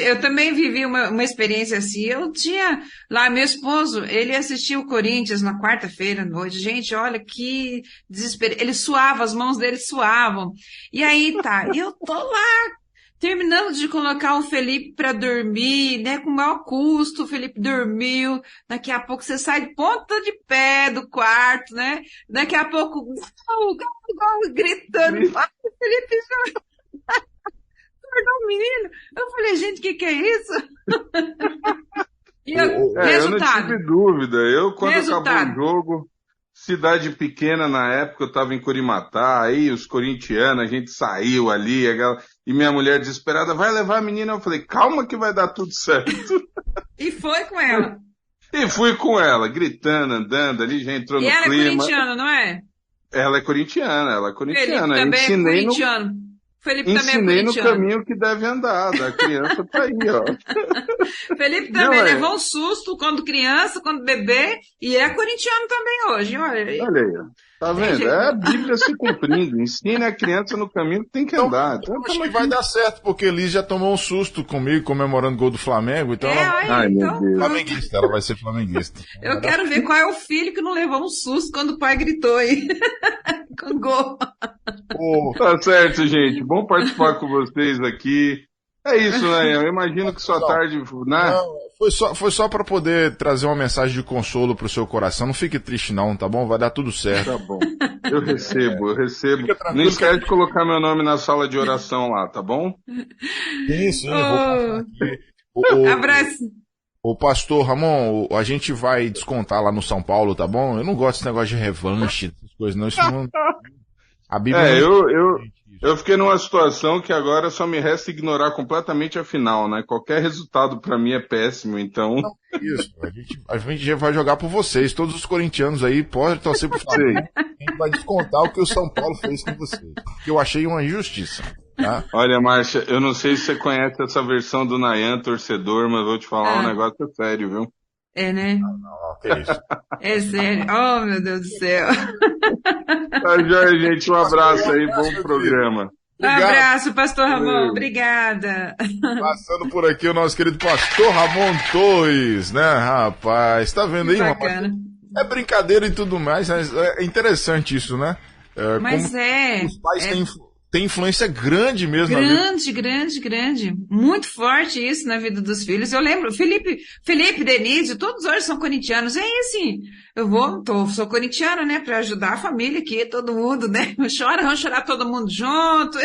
eu também vivi uma experiência assim. Eu tinha lá, meu esposo, ele assistiu o Corinthians na quarta-feira à noite. Gente, olha que desespero. Ele suava, as mãos dele suavam. E aí tá, eu tô lá, terminando de colocar o Felipe para dormir, né, com o maior custo, o Felipe dormiu. Daqui a pouco você sai de ponta de pé do quarto, né? Daqui a pouco, gritando, o Felipe já... o menino. Eu falei, gente, o que é isso? Eu não tive dúvida. Quando acabou o jogo, cidade pequena na época, eu estava em Curimatá, aí os corintianos, a gente saiu ali, e minha mulher desesperada, vai levar a menina? Eu falei, calma que vai dar tudo certo. E foi com ela. E fui com ela, gritando, andando ali, já entrou no clima. E ela é corintiana, não é? Ela é corintiana. Felipe também é corintiano. Felipe Ensinei também no caminho que deve andar, da criança tá aí, ó. Felipe também levou um susto quando criança, quando bebê, e é corintiano também hoje, olha aí. Olha aí, tá vendo? É a Bíblia se cumprindo, ensina a criança no caminho que tem que andar. Então acho que vai dar certo, porque Liz já tomou um susto comigo, comemorando o gol do Flamengo, então meu Deus. Flamenguista, ela vai ser flamenguista. Eu quero ver qual é o filho que não levou um susto quando o pai gritou aí, com gol. Tá certo, gente. Bom participar com vocês aqui. É isso, né? Eu imagino que sua tarde... Né? Não, foi só para poder trazer uma mensagem de consolo pro seu coração. Não fique triste não, tá bom? Vai dar tudo certo. Tá bom. Eu recebo. Não esquece de colocar meu nome na sala de oração lá, tá bom? Sim, abraço. O pastor Ramon, a gente vai descontar lá no São Paulo, tá bom? Eu não gosto desse negócio de revanche, essas coisas não. Isso não... A Bíblia eu fiquei numa situação que agora só me resta ignorar completamente a final, né? Qualquer resultado pra mim é péssimo, então... Não, isso, a gente vai jogar por vocês, todos os corintianos aí podem torcer pro Flamengo. A gente vai descontar o que o São Paulo fez com vocês, que eu achei uma injustiça. Tá? Olha, Márcia, eu não sei se você conhece essa versão do Nayan, torcedor, mas vou te falar um negócio sério, viu? É, né? Não, que isso. É sério. Oh, meu Deus do céu. Tá joia, gente. Um abraço aí, bom programa. Um abraço, pastor Ramon. Obrigada. Passando por aqui o nosso querido pastor Ramon Torres, né, rapaz? Tá vendo aí, rapaz? É brincadeira e tudo mais, mas é interessante isso, né? Mas como os pais têm influência grande mesmo. Grande. Muito forte isso na vida dos filhos. Eu lembro, Felipe, Denise, todos hoje são corintianos. E aí, assim, sou corintiana, né, pra ajudar a família aqui, todo mundo, né? Vamos chorar todo mundo junto.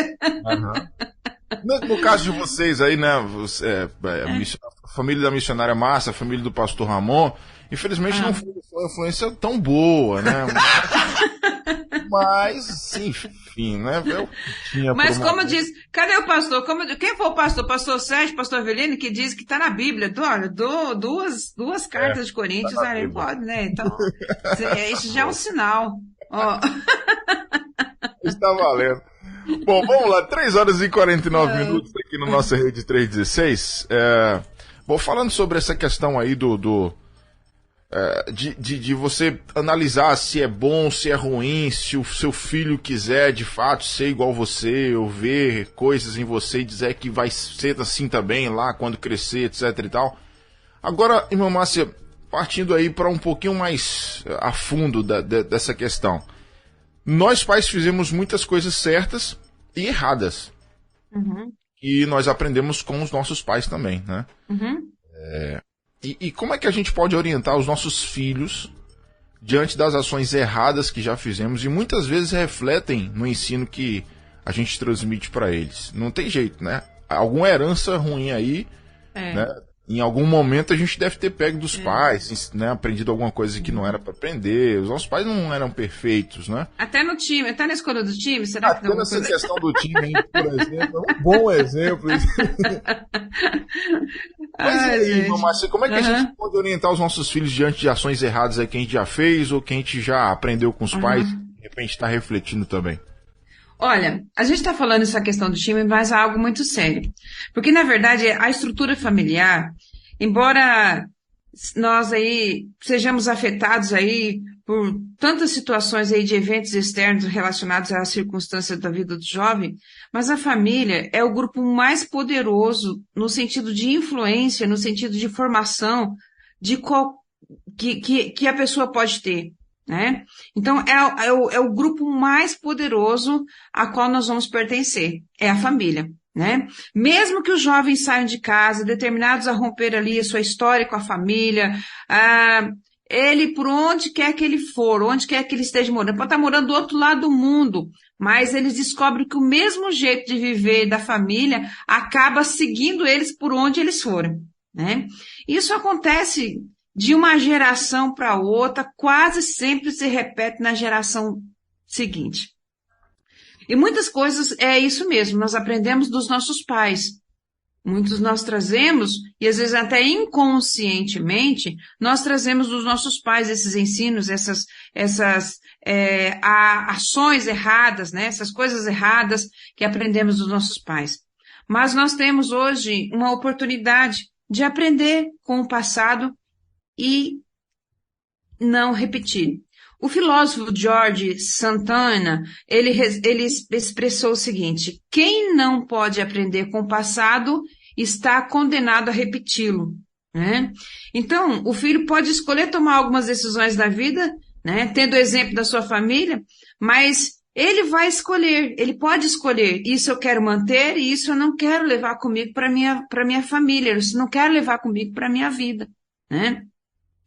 No caso de vocês aí, né? A família da missionária Márcia, a família do pastor Ramon, infelizmente não foi uma influência tão boa, né? Mas, sim, enfim, né? Mas como diz, cadê o pastor? Quem foi o pastor? Pastor Sérgio, pastor Avelino, que diz que está na Bíblia. Olha, duas cartas de Coríntios, tá aí pode, né? Então, isso já é um sinal. Está valendo. Bom, vamos lá, 3 horas e 49 minutos aqui no nossa rede 316. Bom, falando sobre essa questão aí de você analisar se é bom, se é ruim, se o seu filho quiser de fato ser igual você, ou ver coisas em você e dizer que vai ser assim também lá quando crescer, etc e tal. Agora, irmã Márcia, partindo aí para um pouquinho mais a fundo dessa questão. Nós pais fizemos muitas coisas certas e erradas. Uhum. E nós aprendemos com os nossos pais também, né? Uhum. E como é que a gente pode orientar os nossos filhos diante das ações erradas que já fizemos e muitas vezes refletem no ensino que a gente transmite para eles? Não tem jeito, né? Alguma herança ruim aí, né? Em algum momento a gente deve ter pego dos pais, né? Aprendido alguma coisa que não era para aprender. Os nossos pais não eram perfeitos, né? Até no time, até na escolha do time, será que até nessa questão do time, por exemplo, é um bom exemplo. Mas aí, Márcia, como é que a gente pode orientar os nossos filhos diante de ações erradas aí que a gente já fez ou que a gente já aprendeu com os pais e de repente está refletindo também? Olha, a gente está falando essa questão do time, mas é algo muito sério. Porque, na verdade, a estrutura familiar, embora nós aí sejamos afetados aí por tantas situações aí de eventos externos relacionados às circunstâncias da vida do jovem, mas a família é o grupo mais poderoso no sentido de influência, no sentido de formação que a pessoa pode ter. Né? Então, é o grupo mais poderoso a qual nós vamos pertencer, é a família, né? Mesmo que os jovens saiam de casa, determinados a romper ali a sua história com a família, ele, por onde quer que ele for, onde quer que ele esteja morando, pode estar morando do outro lado do mundo, mas eles descobrem que o mesmo jeito de viver da família acaba seguindo eles por onde eles forem, né? Isso acontece de uma geração para outra, quase sempre se repete na geração seguinte. E muitas coisas é isso mesmo, nós aprendemos dos nossos pais. Muitos nós trazemos, e às vezes até inconscientemente, nós trazemos dos nossos pais esses ensinos, essas ações erradas, né? Essas coisas erradas que aprendemos dos nossos pais. Mas nós temos hoje uma oportunidade de aprender com o passado e não repetir. O filósofo George Santana, ele expressou o seguinte: quem não pode aprender com o passado está condenado a repeti-lo, né? Então, o filho pode escolher tomar algumas decisões na vida, né? Tendo o exemplo da sua família, mas ele vai escolher, ele pode escolher, isso eu quero manter e isso eu não quero levar comigo para minha família, isso eu não quero levar comigo para minha vida, né?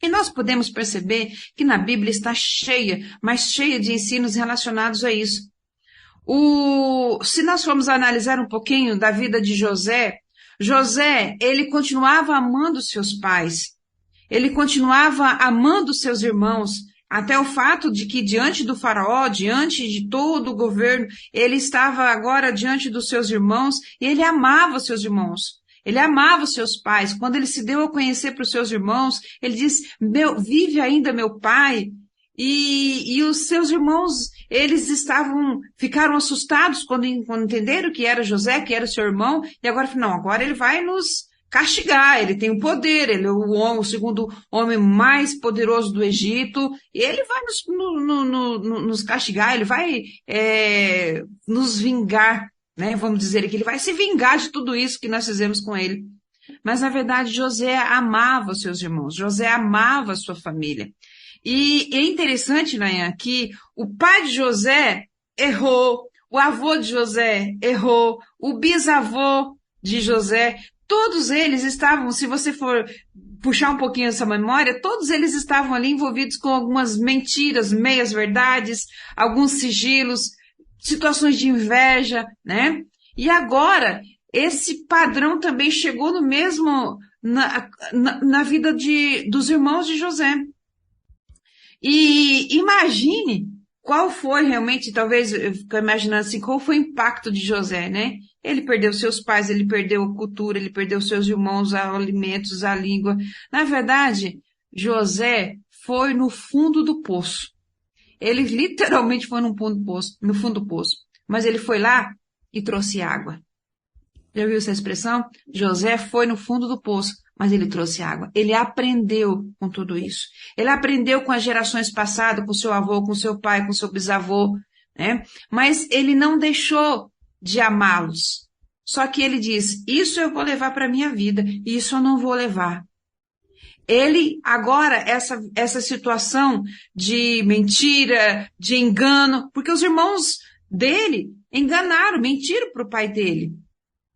E nós podemos perceber que na Bíblia está cheia, mas cheia de ensinos relacionados a isso. Se nós formos analisar um pouquinho da vida de José, ele continuava amando seus pais, ele continuava amando seus irmãos, até o fato de que diante do faraó, diante de todo o governo, ele estava agora diante dos seus irmãos e ele amava seus irmãos. Ele amava os seus pais. Quando ele se deu a conhecer para os seus irmãos, ele disse: vive ainda meu pai? E os seus irmãos, eles ficaram assustados quando entenderam que era José, que era o seu irmão, e agora ele vai nos castigar, ele tem o poder, ele é o segundo homem mais poderoso do Egito, e ele vai nos castigar, ele vai nos vingar. Né, vamos dizer que ele vai se vingar de tudo isso que nós fizemos com ele. Mas, na verdade, José amava os seus irmãos, José amava a sua família. E é interessante, Nayan, que o pai de José errou, o avô de José errou, o bisavô de José, todos eles estavam, se você for puxar um pouquinho essa memória, todos eles estavam ali envolvidos com algumas mentiras, meias verdades, alguns sigilos, situações de inveja, né? E agora, esse padrão também chegou no mesmo, na vida dos irmãos de José. E imagine qual foi realmente, talvez, eu fico imaginando assim, qual foi o impacto de José, né? Ele perdeu seus pais, ele perdeu a cultura, ele perdeu seus irmãos, os alimentos, a língua. Na verdade, José foi no fundo do poço. Ele literalmente foi no fundo do poço. Mas ele foi lá e trouxe água. Já viu essa expressão? José foi no fundo do poço, mas ele trouxe água. Ele aprendeu com tudo isso. Ele aprendeu com as gerações passadas, com seu avô, com seu pai, com seu bisavô, né? Mas ele não deixou de amá-los. Só que ele diz, isso eu vou levar para a minha vida, e isso eu não vou levar. Ele, agora, essa situação de mentira, de engano, porque os irmãos dele enganaram, mentiram para o pai dele.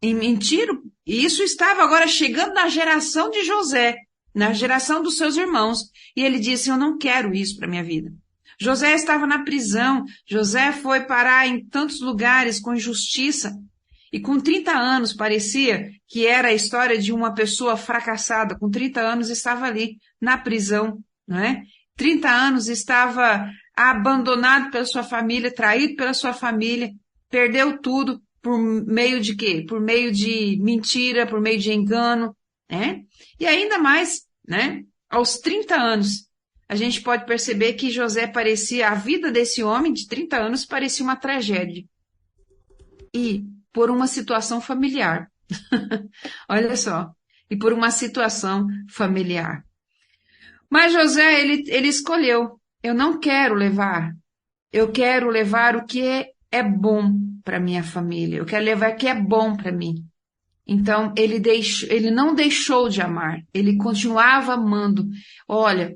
E mentiram, e isso estava agora chegando na geração de José, na geração dos seus irmãos. E ele disse, eu não quero isso para minha vida. José estava na prisão, José foi parar em tantos lugares com injustiça. E com 30 anos, parecia que era a história de uma pessoa fracassada. Com 30 anos estava ali, na prisão, não é? 30 anos estava abandonado pela sua família, traído pela sua família, perdeu tudo por meio de quê? Por meio de mentira, por meio de engano, né? E ainda mais, né? Aos 30 anos, a gente pode perceber que José parecia, a vida desse homem de 30 anos parecia uma tragédia. E por uma situação familiar. Olha só. E por uma situação familiar. Mas José, ele escolheu. Eu não quero levar. Eu quero levar o que é bom para minha família. Eu quero levar o que é bom para mim. Então, ele não deixou de amar. Ele continuava amando. Olha,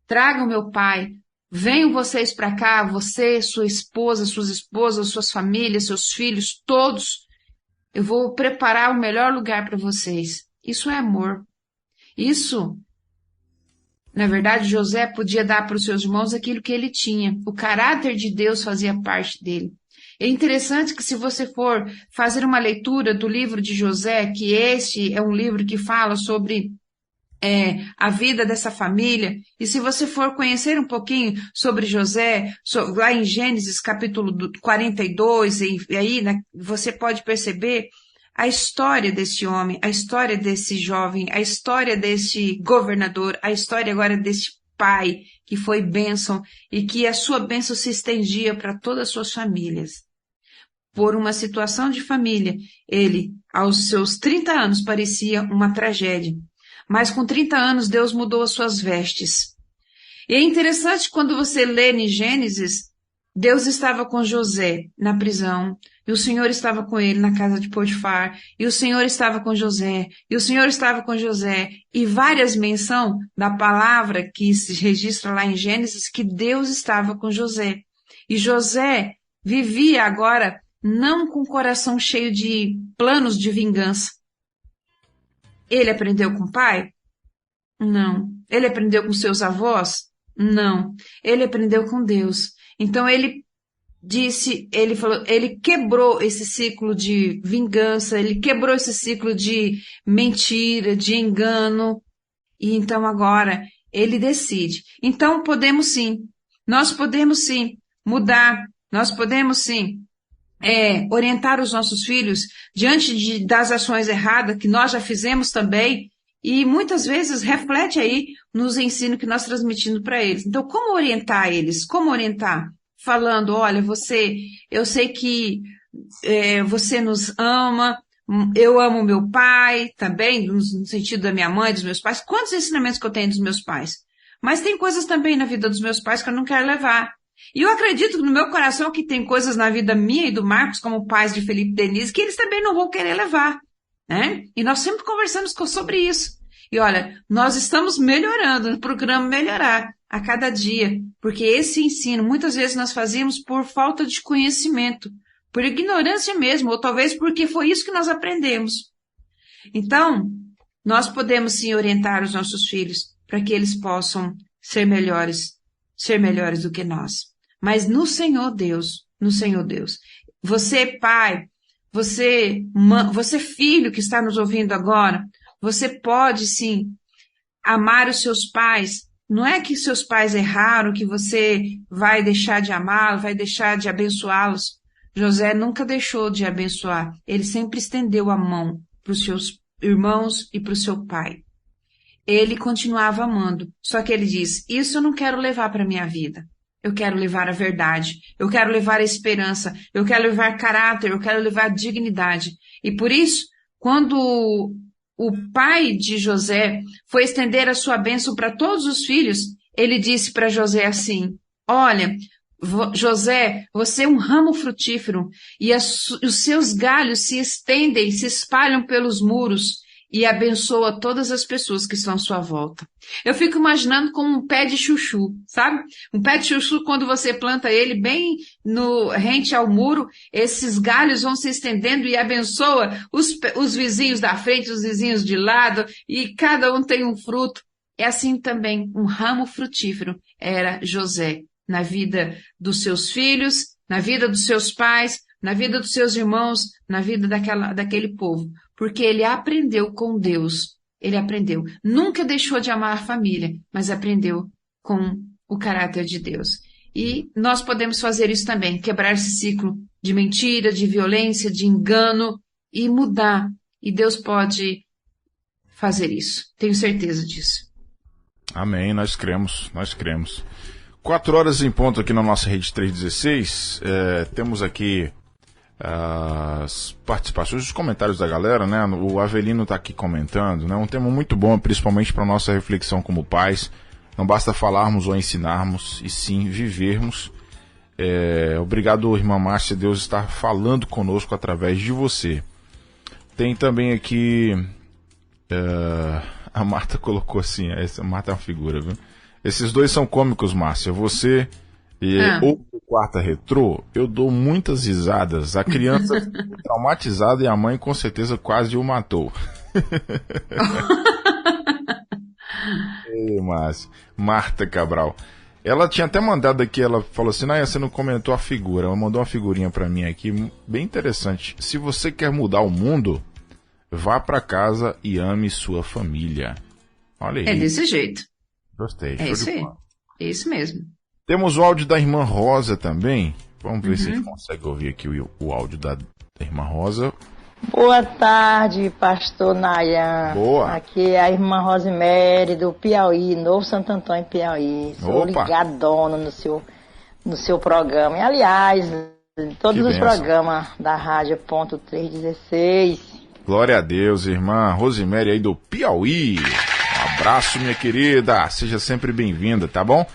tragam meu pai. Venham vocês para cá. Você, sua esposa, suas esposas, suas famílias, seus filhos, todos. Eu vou preparar o melhor lugar para vocês. Isso é amor. Isso, na verdade, José podia dar para os seus irmãos aquilo que ele tinha. O caráter de Deus fazia parte dele. É interessante que se você for fazer uma leitura do livro de José, que este é um livro que fala sobre a vida dessa família, e se você for conhecer um pouquinho sobre José, lá em Gênesis capítulo 42, e aí você pode perceber a história desse homem, a história desse jovem, a história desse governador, a história agora desse pai que foi bênção e que a sua bênção se estendia para todas as suas famílias. Por uma situação de família, ele, aos seus 30 anos, parecia uma tragédia. Mas com 30 anos, Deus mudou as suas vestes. E é interessante quando você lê em Gênesis, Deus estava com José na prisão, e o Senhor estava com ele na casa de Potifar, e o Senhor estava com José, e o Senhor estava com José, e várias menções da palavra que se registra lá em Gênesis, que Deus estava com José. E José vivia agora não com o coração cheio de planos de vingança. Ele aprendeu com o pai? Não. Ele aprendeu com seus avós? Não. Ele aprendeu com Deus. Então ele quebrou esse ciclo de vingança, ele quebrou esse ciclo de mentira, de engano. E então agora ele decide. Então nós podemos sim mudar, nós podemos sim orientar os nossos filhos diante das ações erradas que nós já fizemos também, e muitas vezes reflete aí nos ensinos que nós transmitimos para eles. Então, como orientar eles? Como orientar? Falando, olha, eu sei que você nos ama, eu amo meu pai também, no sentido da minha mãe, dos meus pais. Quantos ensinamentos que eu tenho dos meus pais? Mas tem coisas também na vida dos meus pais que eu não quero levar. E eu acredito no meu coração que tem coisas na vida minha e do Marcos, como pais de Felipe e Denise, que eles também não vão querer levar, né? E nós sempre conversamos sobre isso. E olha, nós estamos melhorando, no programa Melhorar a cada dia, porque esse ensino, muitas vezes nós fazíamos por falta de conhecimento, por ignorância mesmo, ou talvez porque foi isso que nós aprendemos. Então, nós podemos sim orientar os nossos filhos para que eles possam ser melhores do que nós. Mas no Senhor Deus, você, pai, você filho que está nos ouvindo agora, você pode sim amar os seus pais. Não é que seus pais erraram, que você vai deixar de amá-los, vai deixar de abençoá-los. José nunca deixou de abençoar. Ele sempre estendeu a mão para os seus irmãos e para o seu pai. Ele continuava amando. Só que ele diz, isso eu não quero levar para a minha vida. Eu quero levar a verdade. Eu quero levar a esperança. Eu quero levar caráter. Eu quero levar dignidade. E por isso, quando o pai de José foi estender a sua bênção para todos os filhos, ele disse para José assim, olha, José, você é um ramo frutífero e os seus galhos se estendem, se espalham pelos muros e abençoa todas as pessoas que estão à sua volta. Eu fico imaginando como um pé de chuchu, sabe? Um pé de chuchu, quando você planta ele bem rente ao muro, esses galhos vão se estendendo e abençoa os vizinhos da frente, os vizinhos de lado, e cada um tem um fruto. É assim também, um ramo frutífero era José, na vida dos seus filhos, na vida dos seus pais, na vida dos seus irmãos, na vida daquele povo. Porque ele aprendeu com Deus. Ele aprendeu. Nunca deixou de amar a família, mas aprendeu com o caráter de Deus. E nós podemos fazer isso também, quebrar esse ciclo de mentira, de violência, de engano e mudar. E Deus pode fazer isso. Tenho certeza disso. Amém, nós cremos, nós cremos. 4 horas em ponto aqui na nossa rede 316. Temos aqui as participações, os comentários da galera, né? O Avelino está aqui comentando, né? Um tema muito bom, principalmente para nossa reflexão como pais. Não basta falarmos ou ensinarmos, e sim vivermos. Obrigado, irmã Márcia, Deus está falando conosco através de você. Tem também aqui a Marta colocou assim, a Marta é uma figura, viu? Esses dois são cômicos, Márcia. Você ou o quarta retrô, eu dou muitas risadas. A criança ficou traumatizada e a mãe com certeza quase o matou. Ei, Márcia. Marta Cabral. Ela tinha até mandado aqui, ela falou assim, você não comentou a figura. Ela mandou uma figurinha pra mim aqui, bem interessante. Se você quer mudar o mundo, vá pra casa e ame sua família. Olha aí. É desse jeito. Gostei. É isso aí. É isso mesmo. Temos o áudio da irmã Rosa também. Vamos ver se a gente consegue ouvir aqui o áudio da irmã Rosa. Boa tarde, pastor Nayan. Boa. Aqui é a irmã Rosemary do Piauí, Novo Santo Antônio, Piauí. Sou ligadona no seu programa. E, aliás, em todos os programas da Rádio Ponto 316. Glória a Deus, irmã Rosemary aí do Piauí. Um abraço, minha querida. Seja sempre bem-vinda, tá bom?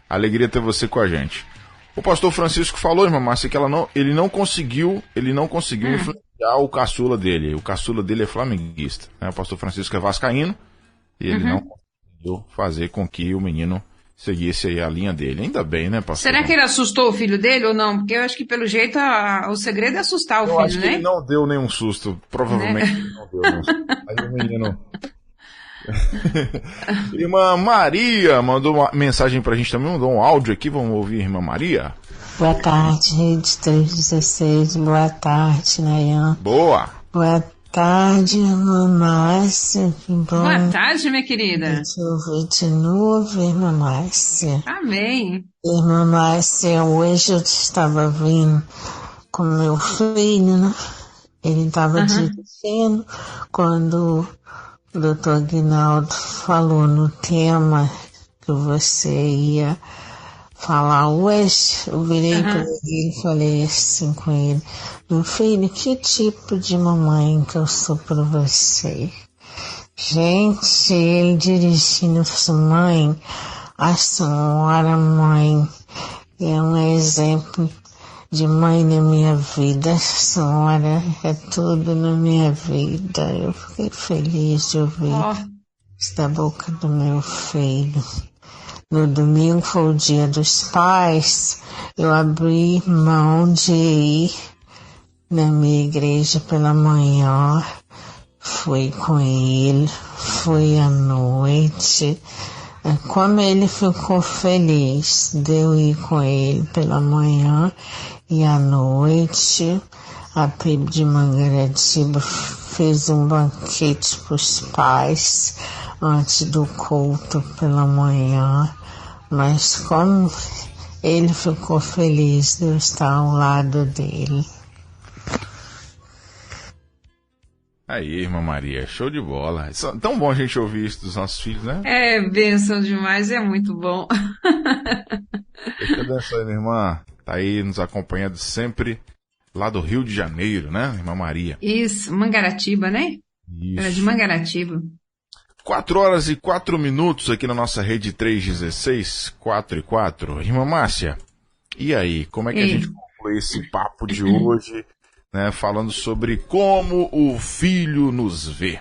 Alegria ter você com a gente. O pastor Francisco falou, irmã Márcia, que ele não conseguiu influenciar o caçula dele. O caçula dele é flamenguista, né? O pastor Francisco é vascaíno e ele não conseguiu fazer com que o menino seguisse aí a linha dele. Ainda bem, né, pastor? Será que ele assustou o filho dele ou não? Porque eu acho que pelo jeito o segredo é assustar o filho, né? Eu acho que ele não deu nenhum susto. Provavelmente ele não deu nenhum susto. Mas o menino... Irmã Maria mandou uma mensagem pra gente também, mandou um áudio aqui, vamos ouvir, irmã Maria. Boa tarde, Rede 316, boa tarde, Nayan. Boa. Boa tarde, irmã Márcia. Boa tarde, minha querida. Te ouvir de novo, irmã Márcia. Amém. Irmã Márcia, hoje eu estava vindo com meu filho, né? Ele estava dirigindo quando o doutor Aguinaldo falou no tema que você ia falar hoje. Eu virei para ele e falei assim com ele: meu filho, que tipo de mamãe que eu sou para você? Gente, ele dirigindo, mãe, a senhora, mãe, é um exemplo de mãe na minha vida. A senhora é tudo na minha vida. Eu fiquei feliz de ouvir isso da boca do meu filho. No domingo foi o dia dos pais. Eu abri mão de ir na minha igreja pela manhã. Fui com ele, fui à noite. Como ele ficou feliz de eu ir com ele pela manhã e à noite, a tribo de Mangaratiba fez um banquete para os pais antes do culto pela manhã, mas como ele ficou feliz de eu estar ao lado dele. Aí, irmã Maria, show de bola. É tão bom a gente ouvir isso dos nossos filhos, né? É bênção demais, é muito bom. Deus te abençoe, minha irmã. Tá aí nos acompanhando sempre lá do Rio de Janeiro, né, irmã Maria? Isso, Mangaratiba, né? Isso. Era de Mangaratiba. 4h04 aqui na nossa rede 316, 4 e 4. Irmã Márcia, e aí, como é que a gente conclui esse papo de hoje, né, falando sobre como o filho nos vê?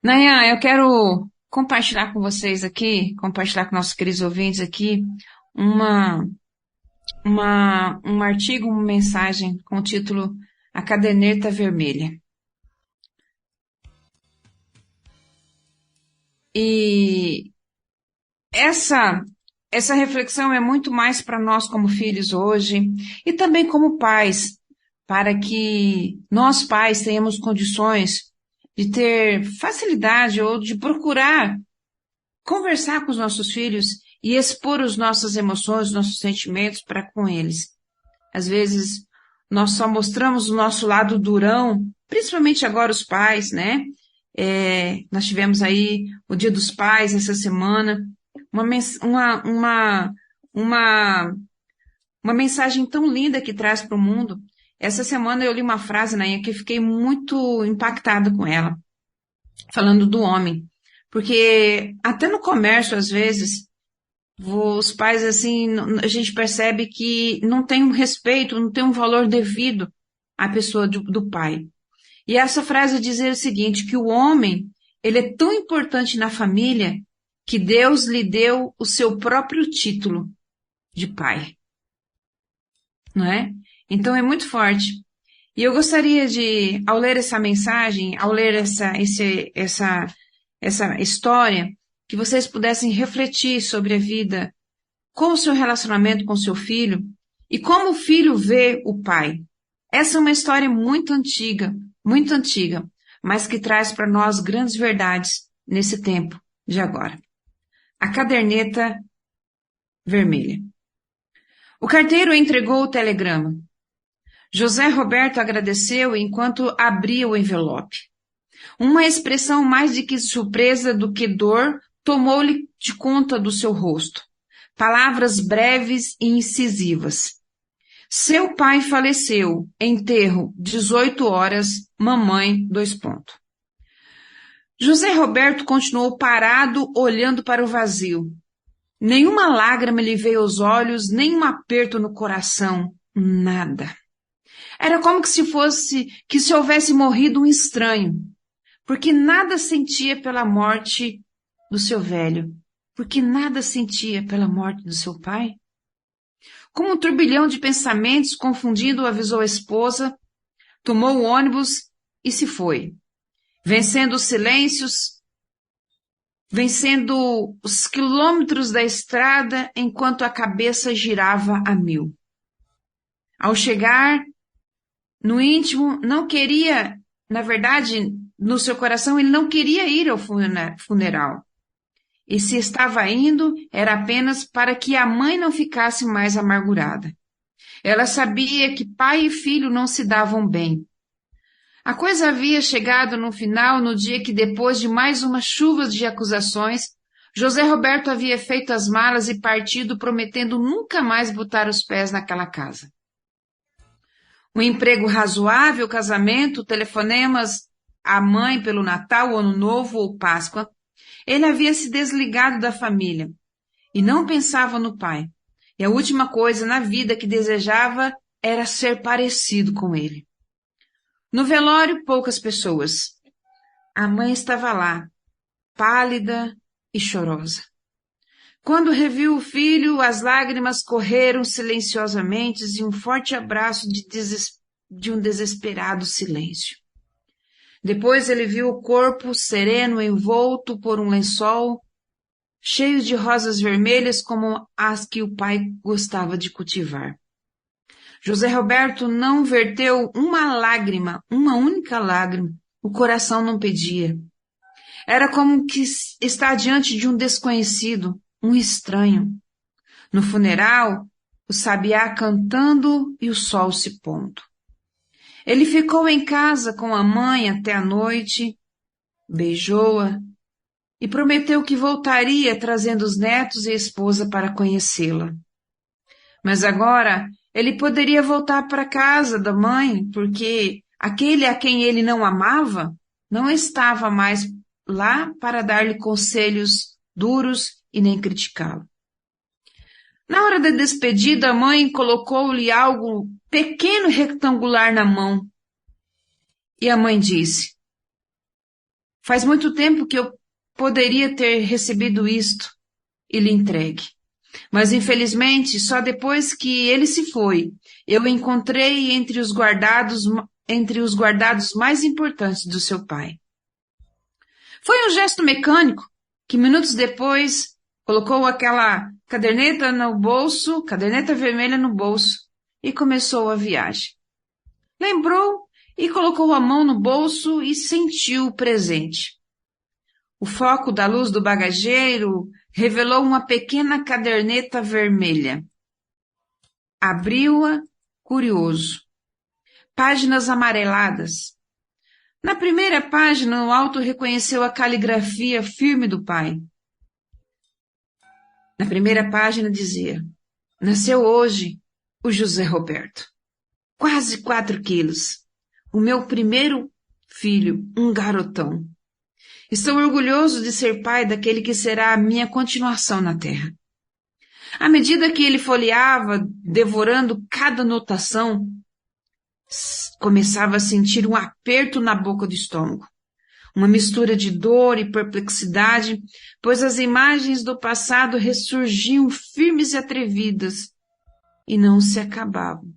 Nayan, eu quero compartilhar com vocês aqui, compartilhar com nossos queridos ouvintes aqui, um artigo, uma mensagem com o título A Caderneta Vermelha. E essa reflexão é muito mais para nós como filhos hoje e também como pais, para que nós pais tenhamos condições de ter facilidade ou de procurar conversar com os nossos filhos e expor as nossas emoções, nossos sentimentos para com eles. Às vezes, nós só mostramos o nosso lado durão, principalmente agora os pais, né? Nós tivemos aí o Dia dos Pais essa semana, uma mensagem tão linda que traz para o mundo. Essa semana eu li uma frase, Nainha, que fiquei muito impactada com ela, falando do homem. Porque até no comércio, às vezes, os pais, assim, a gente percebe que não tem um respeito, não tem um valor devido à pessoa do pai. E essa frase diz o seguinte, que o homem, ele é tão importante na família que Deus lhe deu o seu próprio título de pai. Não é? Então é muito forte. E eu gostaria de, ao ler essa mensagem, ao ler essa história, que vocês pudessem refletir sobre a vida, com o seu relacionamento com o seu filho e como o filho vê o pai. Essa é uma história muito antiga, mas que traz para nós grandes verdades nesse tempo de agora. A caderneta vermelha. O carteiro entregou o telegrama. José Roberto agradeceu enquanto abria o envelope. Uma expressão mais de que surpresa do que dor tomou-lhe de conta do seu rosto. Palavras breves e incisivas. Seu pai faleceu, enterro, 18 horas, mamãe, ... José Roberto continuou parado, olhando para o vazio. Nenhuma lágrima lhe veio aos olhos, nem um aperto no coração, nada. Era como que se houvesse morrido um estranho, porque nada sentia pela morte do seu velho, porque nada sentia pela morte do seu pai. Como um turbilhão de pensamentos confundindo, avisou a esposa, tomou o ônibus e se foi, vencendo os silêncios, vencendo os quilômetros da estrada enquanto a cabeça girava a mil. Ao chegar, no íntimo, não queria, na verdade, no seu coração, ele não queria ir ao funeral. E se estava indo, era apenas para que a mãe não ficasse mais amargurada. Ela sabia que pai e filho não se davam bem. A coisa havia chegado no final, no dia que, depois de mais uma chuva de acusações, José Roberto havia feito as malas e partido, prometendo nunca mais botar os pés naquela casa. Um emprego razoável, casamento, telefonemas à mãe pelo Natal, Ano Novo ou Páscoa. Ele havia se desligado da família e não pensava no pai. E a última coisa na vida que desejava era ser parecido com ele. No velório, poucas pessoas. A mãe estava lá, pálida e chorosa. Quando reviu o filho, as lágrimas correram silenciosamente e um forte abraço de um desesperado silêncio. Depois ele viu o corpo sereno envolto por um lençol, cheio de rosas vermelhas como as que o pai gostava de cultivar. José Roberto não verteu uma lágrima, uma única lágrima. O coração não pedia. Era como que estar diante de um desconhecido, um estranho. No funeral, o sabiá cantando e o sol se pondo. Ele ficou em casa com a mãe até a noite, beijou-a e prometeu que voltaria trazendo os netos e a esposa para conhecê-la. Mas agora ele poderia voltar para a casa da mãe, porque aquele a quem ele não amava não estava mais lá para dar-lhe conselhos duros e nem criticá-lo. Na hora da despedida, a mãe colocou-lhe algo pequeno e retangular na mão. E a mãe disse: faz muito tempo que eu poderia ter recebido isto e lhe entregue. Mas, infelizmente, só depois que ele se foi, eu encontrei entre os guardados mais importantes do seu pai. Foi um gesto mecânico que, minutos depois, colocou aquela caderneta vermelha no bolso e começou a viagem. Lembrou e colocou a mão no bolso e sentiu o presente. O foco da luz do bagageiro revelou uma pequena caderneta vermelha. Abriu-a, curioso. Páginas amareladas. Na primeira página, o Alto reconheceu a caligrafia firme do pai. Na primeira página dizia: nasceu hoje o José Roberto. Quase 4 quilos. O meu primeiro filho, um garotão. Estou orgulhoso de ser pai daquele que será a minha continuação na terra. À medida que ele folheava, devorando cada anotação, começava a sentir um aperto na boca do estômago. Uma mistura de dor e perplexidade, pois as imagens do passado ressurgiam firmes e atrevidas e não se acabavam.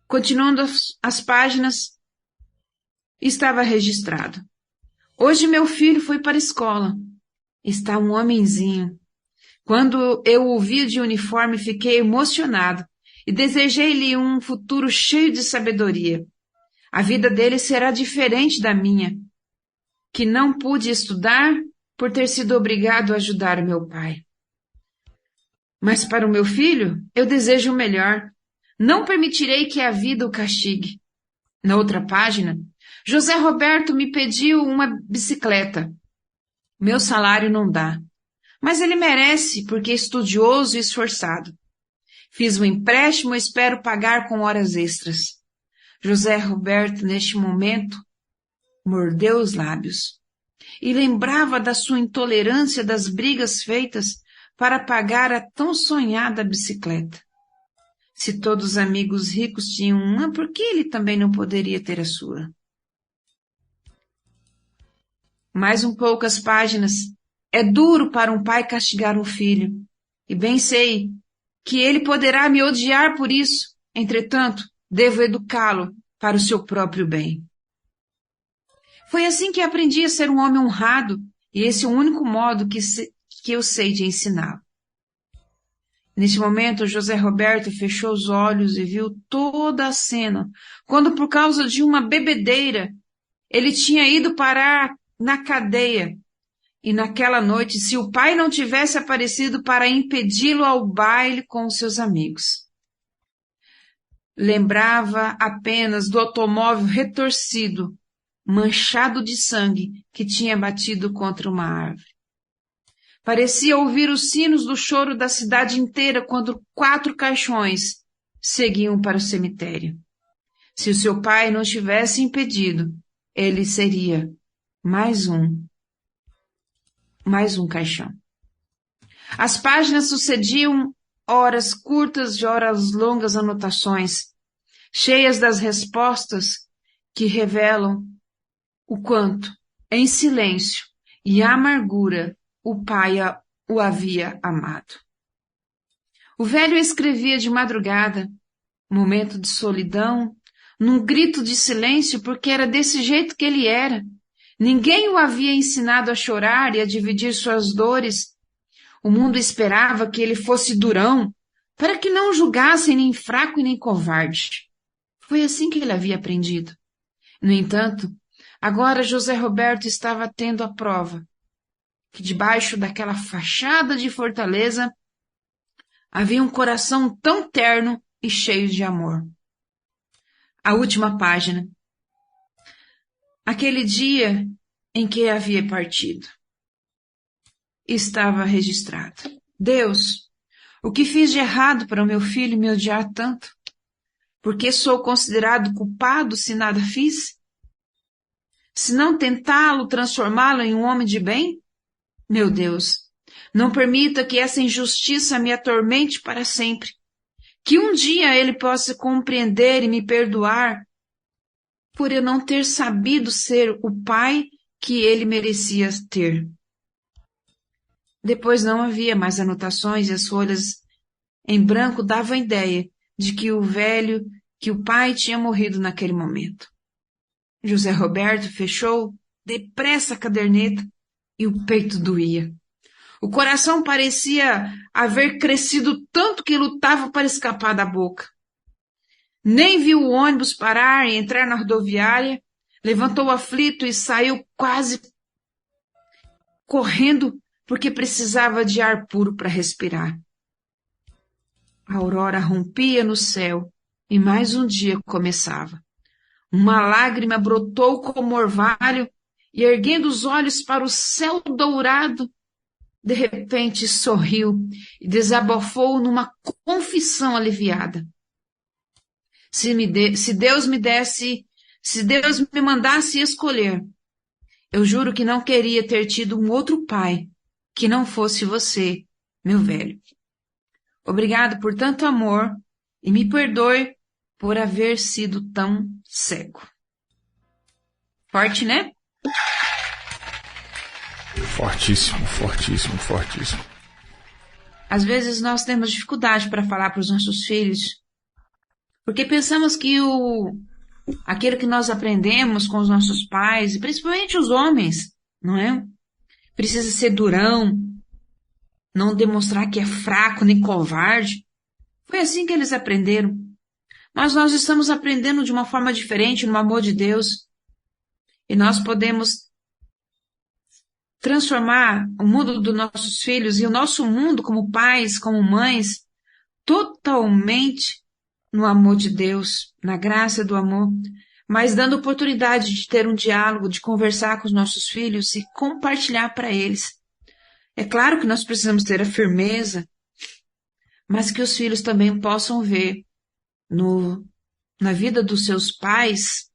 Continuando as páginas, estava registrado: hoje meu filho foi para a escola. Está um homenzinho. Quando eu o vi de uniforme, fiquei emocionado e desejei-lhe um futuro cheio de sabedoria. A vida dele será diferente da minha, que não pude estudar por ter sido obrigado a ajudar meu pai. Mas para o meu filho, eu desejo o melhor. Não permitirei que a vida o castigue. Na outra página, José Roberto me pediu uma bicicleta. Meu salário não dá, mas ele merece porque é estudioso e esforçado. Fiz um empréstimo e espero pagar com horas extras. José Roberto, neste momento, mordeu os lábios e lembrava da sua intolerância das brigas feitas para pagar a tão sonhada bicicleta. Se todos os amigos ricos tinham uma, por que ele também não poderia ter a sua? Mais poucas páginas. É duro para um pai castigar um filho, e bem sei que ele poderá me odiar por isso. Entretanto, devo educá-lo para o seu próprio bem. Foi assim que aprendi a ser um homem honrado, e esse é o único modo que eu sei de ensiná-lo. Neste momento, José Roberto fechou os olhos e viu toda a cena, quando por causa de uma bebedeira, ele tinha ido parar na cadeia. E naquela noite, se o pai não tivesse aparecido para impedi-lo ao baile com os seus amigos. Lembrava apenas do automóvel retorcido, manchado de sangue, que tinha batido contra uma árvore. Parecia ouvir os sinos do choro da cidade inteira quando 4 caixões seguiam para o cemitério. Se o seu pai não tivesse impedido, ele seria mais um caixão. As páginas sucediam horas curtas de horas longas anotações, cheias das respostas que revelam o quanto, em silêncio e amargura, o pai o havia amado. O velho escrevia de madrugada, momento de solidão, num grito de silêncio, porque era desse jeito que ele era. Ninguém o havia ensinado a chorar e a dividir suas dores. O mundo esperava que ele fosse durão, para que não julgassem nem fraco e nem covarde. Foi assim que ele havia aprendido. No entanto, agora José Roberto estava tendo a prova que debaixo daquela fachada de fortaleza havia um coração tão terno e cheio de amor. A última página. Aquele dia em que havia partido. Estava registrado. Deus, o que fiz de errado para o meu filho me odiar tanto? Porque sou considerado culpado se nada fiz? Se não tentá-lo, transformá-lo em um homem de bem? Meu Deus, não permita que essa injustiça me atormente para sempre. Que um dia ele possa compreender e me perdoar por eu não ter sabido ser o pai que ele merecia ter. Depois não havia mais anotações e as folhas em branco davam a ideia de que o pai tinha morrido naquele momento. José Roberto fechou depressa a caderneta e o peito doía. O coração parecia haver crescido tanto que lutava para escapar da boca. Nem viu o ônibus parar e entrar na rodoviária, levantou aflito e saiu quase correndo porque precisava de ar puro para respirar. A aurora rompia no céu e mais um dia começava. Uma lágrima brotou como orvalho e, erguendo os olhos para o céu dourado, de repente sorriu e desabafou numa confissão aliviada. Se Deus me mandasse escolher, eu juro que não queria ter tido um outro pai que não fosse você, meu velho. Obrigado por tanto amor e me perdoe por haver sido tão cego. Forte, né? Fortíssimo, fortíssimo, fortíssimo. Às vezes nós temos dificuldade para falar para os nossos filhos, porque pensamos que aquilo que nós aprendemos com os nossos pais, e principalmente os homens, não é? Precisa ser durão, não demonstrar que é fraco nem covarde. Foi assim que eles aprenderam. Mas nós estamos aprendendo de uma forma diferente, no amor de Deus. E nós podemos transformar o mundo dos nossos filhos e o nosso mundo como pais, como mães, totalmente no amor de Deus, na graça do amor, mas dando oportunidade de ter um diálogo, de conversar com os nossos filhos e compartilhar para eles. É claro que nós precisamos ter a firmeza, mas que os filhos também possam ver na vida dos seus pais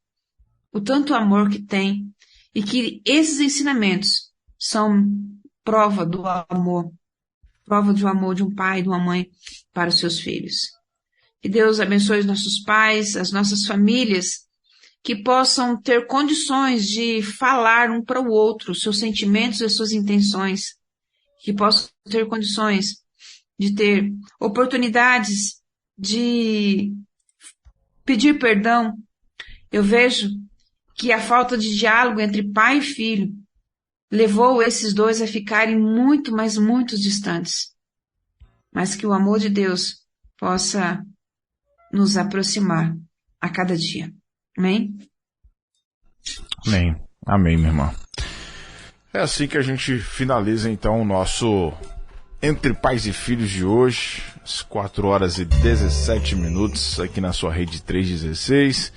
o tanto amor que tem e que esses ensinamentos são prova do amor de um pai e de uma mãe para os seus filhos. Que Deus abençoe os nossos pais, as nossas famílias, que possam ter condições de falar um para o outro os seus sentimentos e as suas intenções, que possam ter condições de ter oportunidades de pedir perdão. Eu vejo que a falta de diálogo entre pai e filho levou esses dois a ficarem muito, mas muito distantes. Mas que o amor de Deus possa nos aproximar a cada dia. Amém? Amém. Amém, minha irmã. É assim que a gente finaliza então o nosso Entre Pais e Filhos de hoje, às 4h17 aqui na sua rede 316.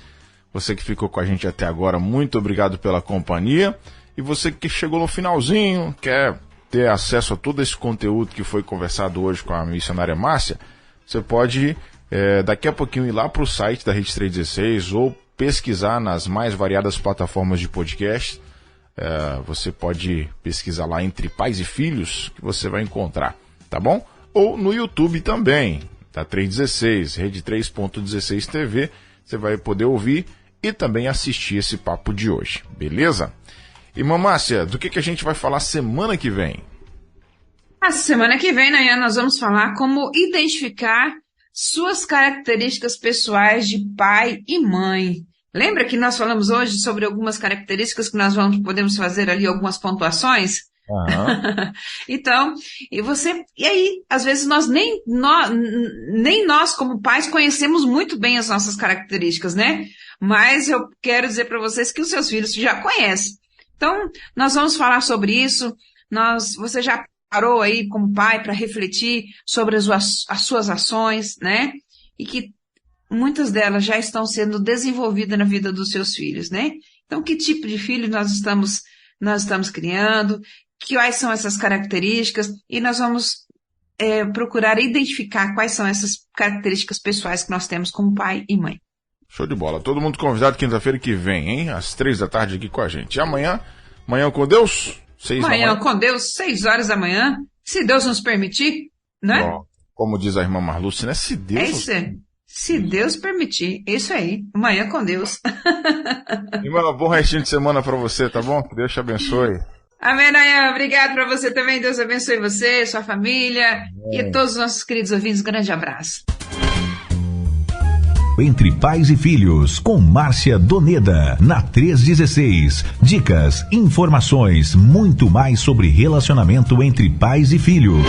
Você que ficou com a gente até agora, muito obrigado pela companhia. E você que chegou no finalzinho, quer ter acesso a todo esse conteúdo que foi conversado hoje com a missionária Márcia, você pode daqui a pouquinho ir lá para o site da Rede 316 ou pesquisar nas mais variadas plataformas de podcast. Você pode pesquisar lá Entre Pais e Filhos, que você vai encontrar, tá bom? Ou no YouTube também, da 316, Rede 3.16 TV, você vai poder ouvir e também assistir esse papo de hoje, beleza? Irmã Márcia, do que a gente vai falar semana que vem? A semana que vem, Nayan, nós vamos falar como identificar suas características pessoais de pai e mãe. Lembra que nós falamos hoje sobre algumas características que nós podemos fazer ali, algumas pontuações? Então, e aí, às vezes nem nós como pais conhecemos muito bem as nossas características, né? Mas eu quero dizer para vocês que os seus filhos já conhecem. Então, nós vamos falar sobre isso. Você já parou aí como pai para refletir sobre as suas ações, né? E que muitas delas já estão sendo desenvolvidas na vida dos seus filhos, né? Então, que tipo de filho nós estamos criando? Quais são essas características? E nós vamos procurar identificar quais são essas características pessoais que nós temos como pai e mãe. Show de bola. Todo mundo convidado quinta-feira que vem, hein? Às 3h aqui com a gente. E amanhã com Deus, 6 da manhã. Manhã com Deus, 6 horas da manhã. Se Deus nos permitir, né? Bom, como diz a irmã Marluce, né? Se Deus... É isso aí. Se Deus permitir. É isso aí. Amanhã com Deus. Irmã, bom restinho de semana pra você, tá bom? Que Deus te abençoe. Amém, Nayan. Obrigado pra você também. Deus abençoe você, sua família. Amém. E a todos os nossos queridos ouvintes. Grande abraço. Entre Pais e Filhos, com Márcia Doneda, na 316. Dicas, informações, muito mais sobre relacionamento entre pais e filhos.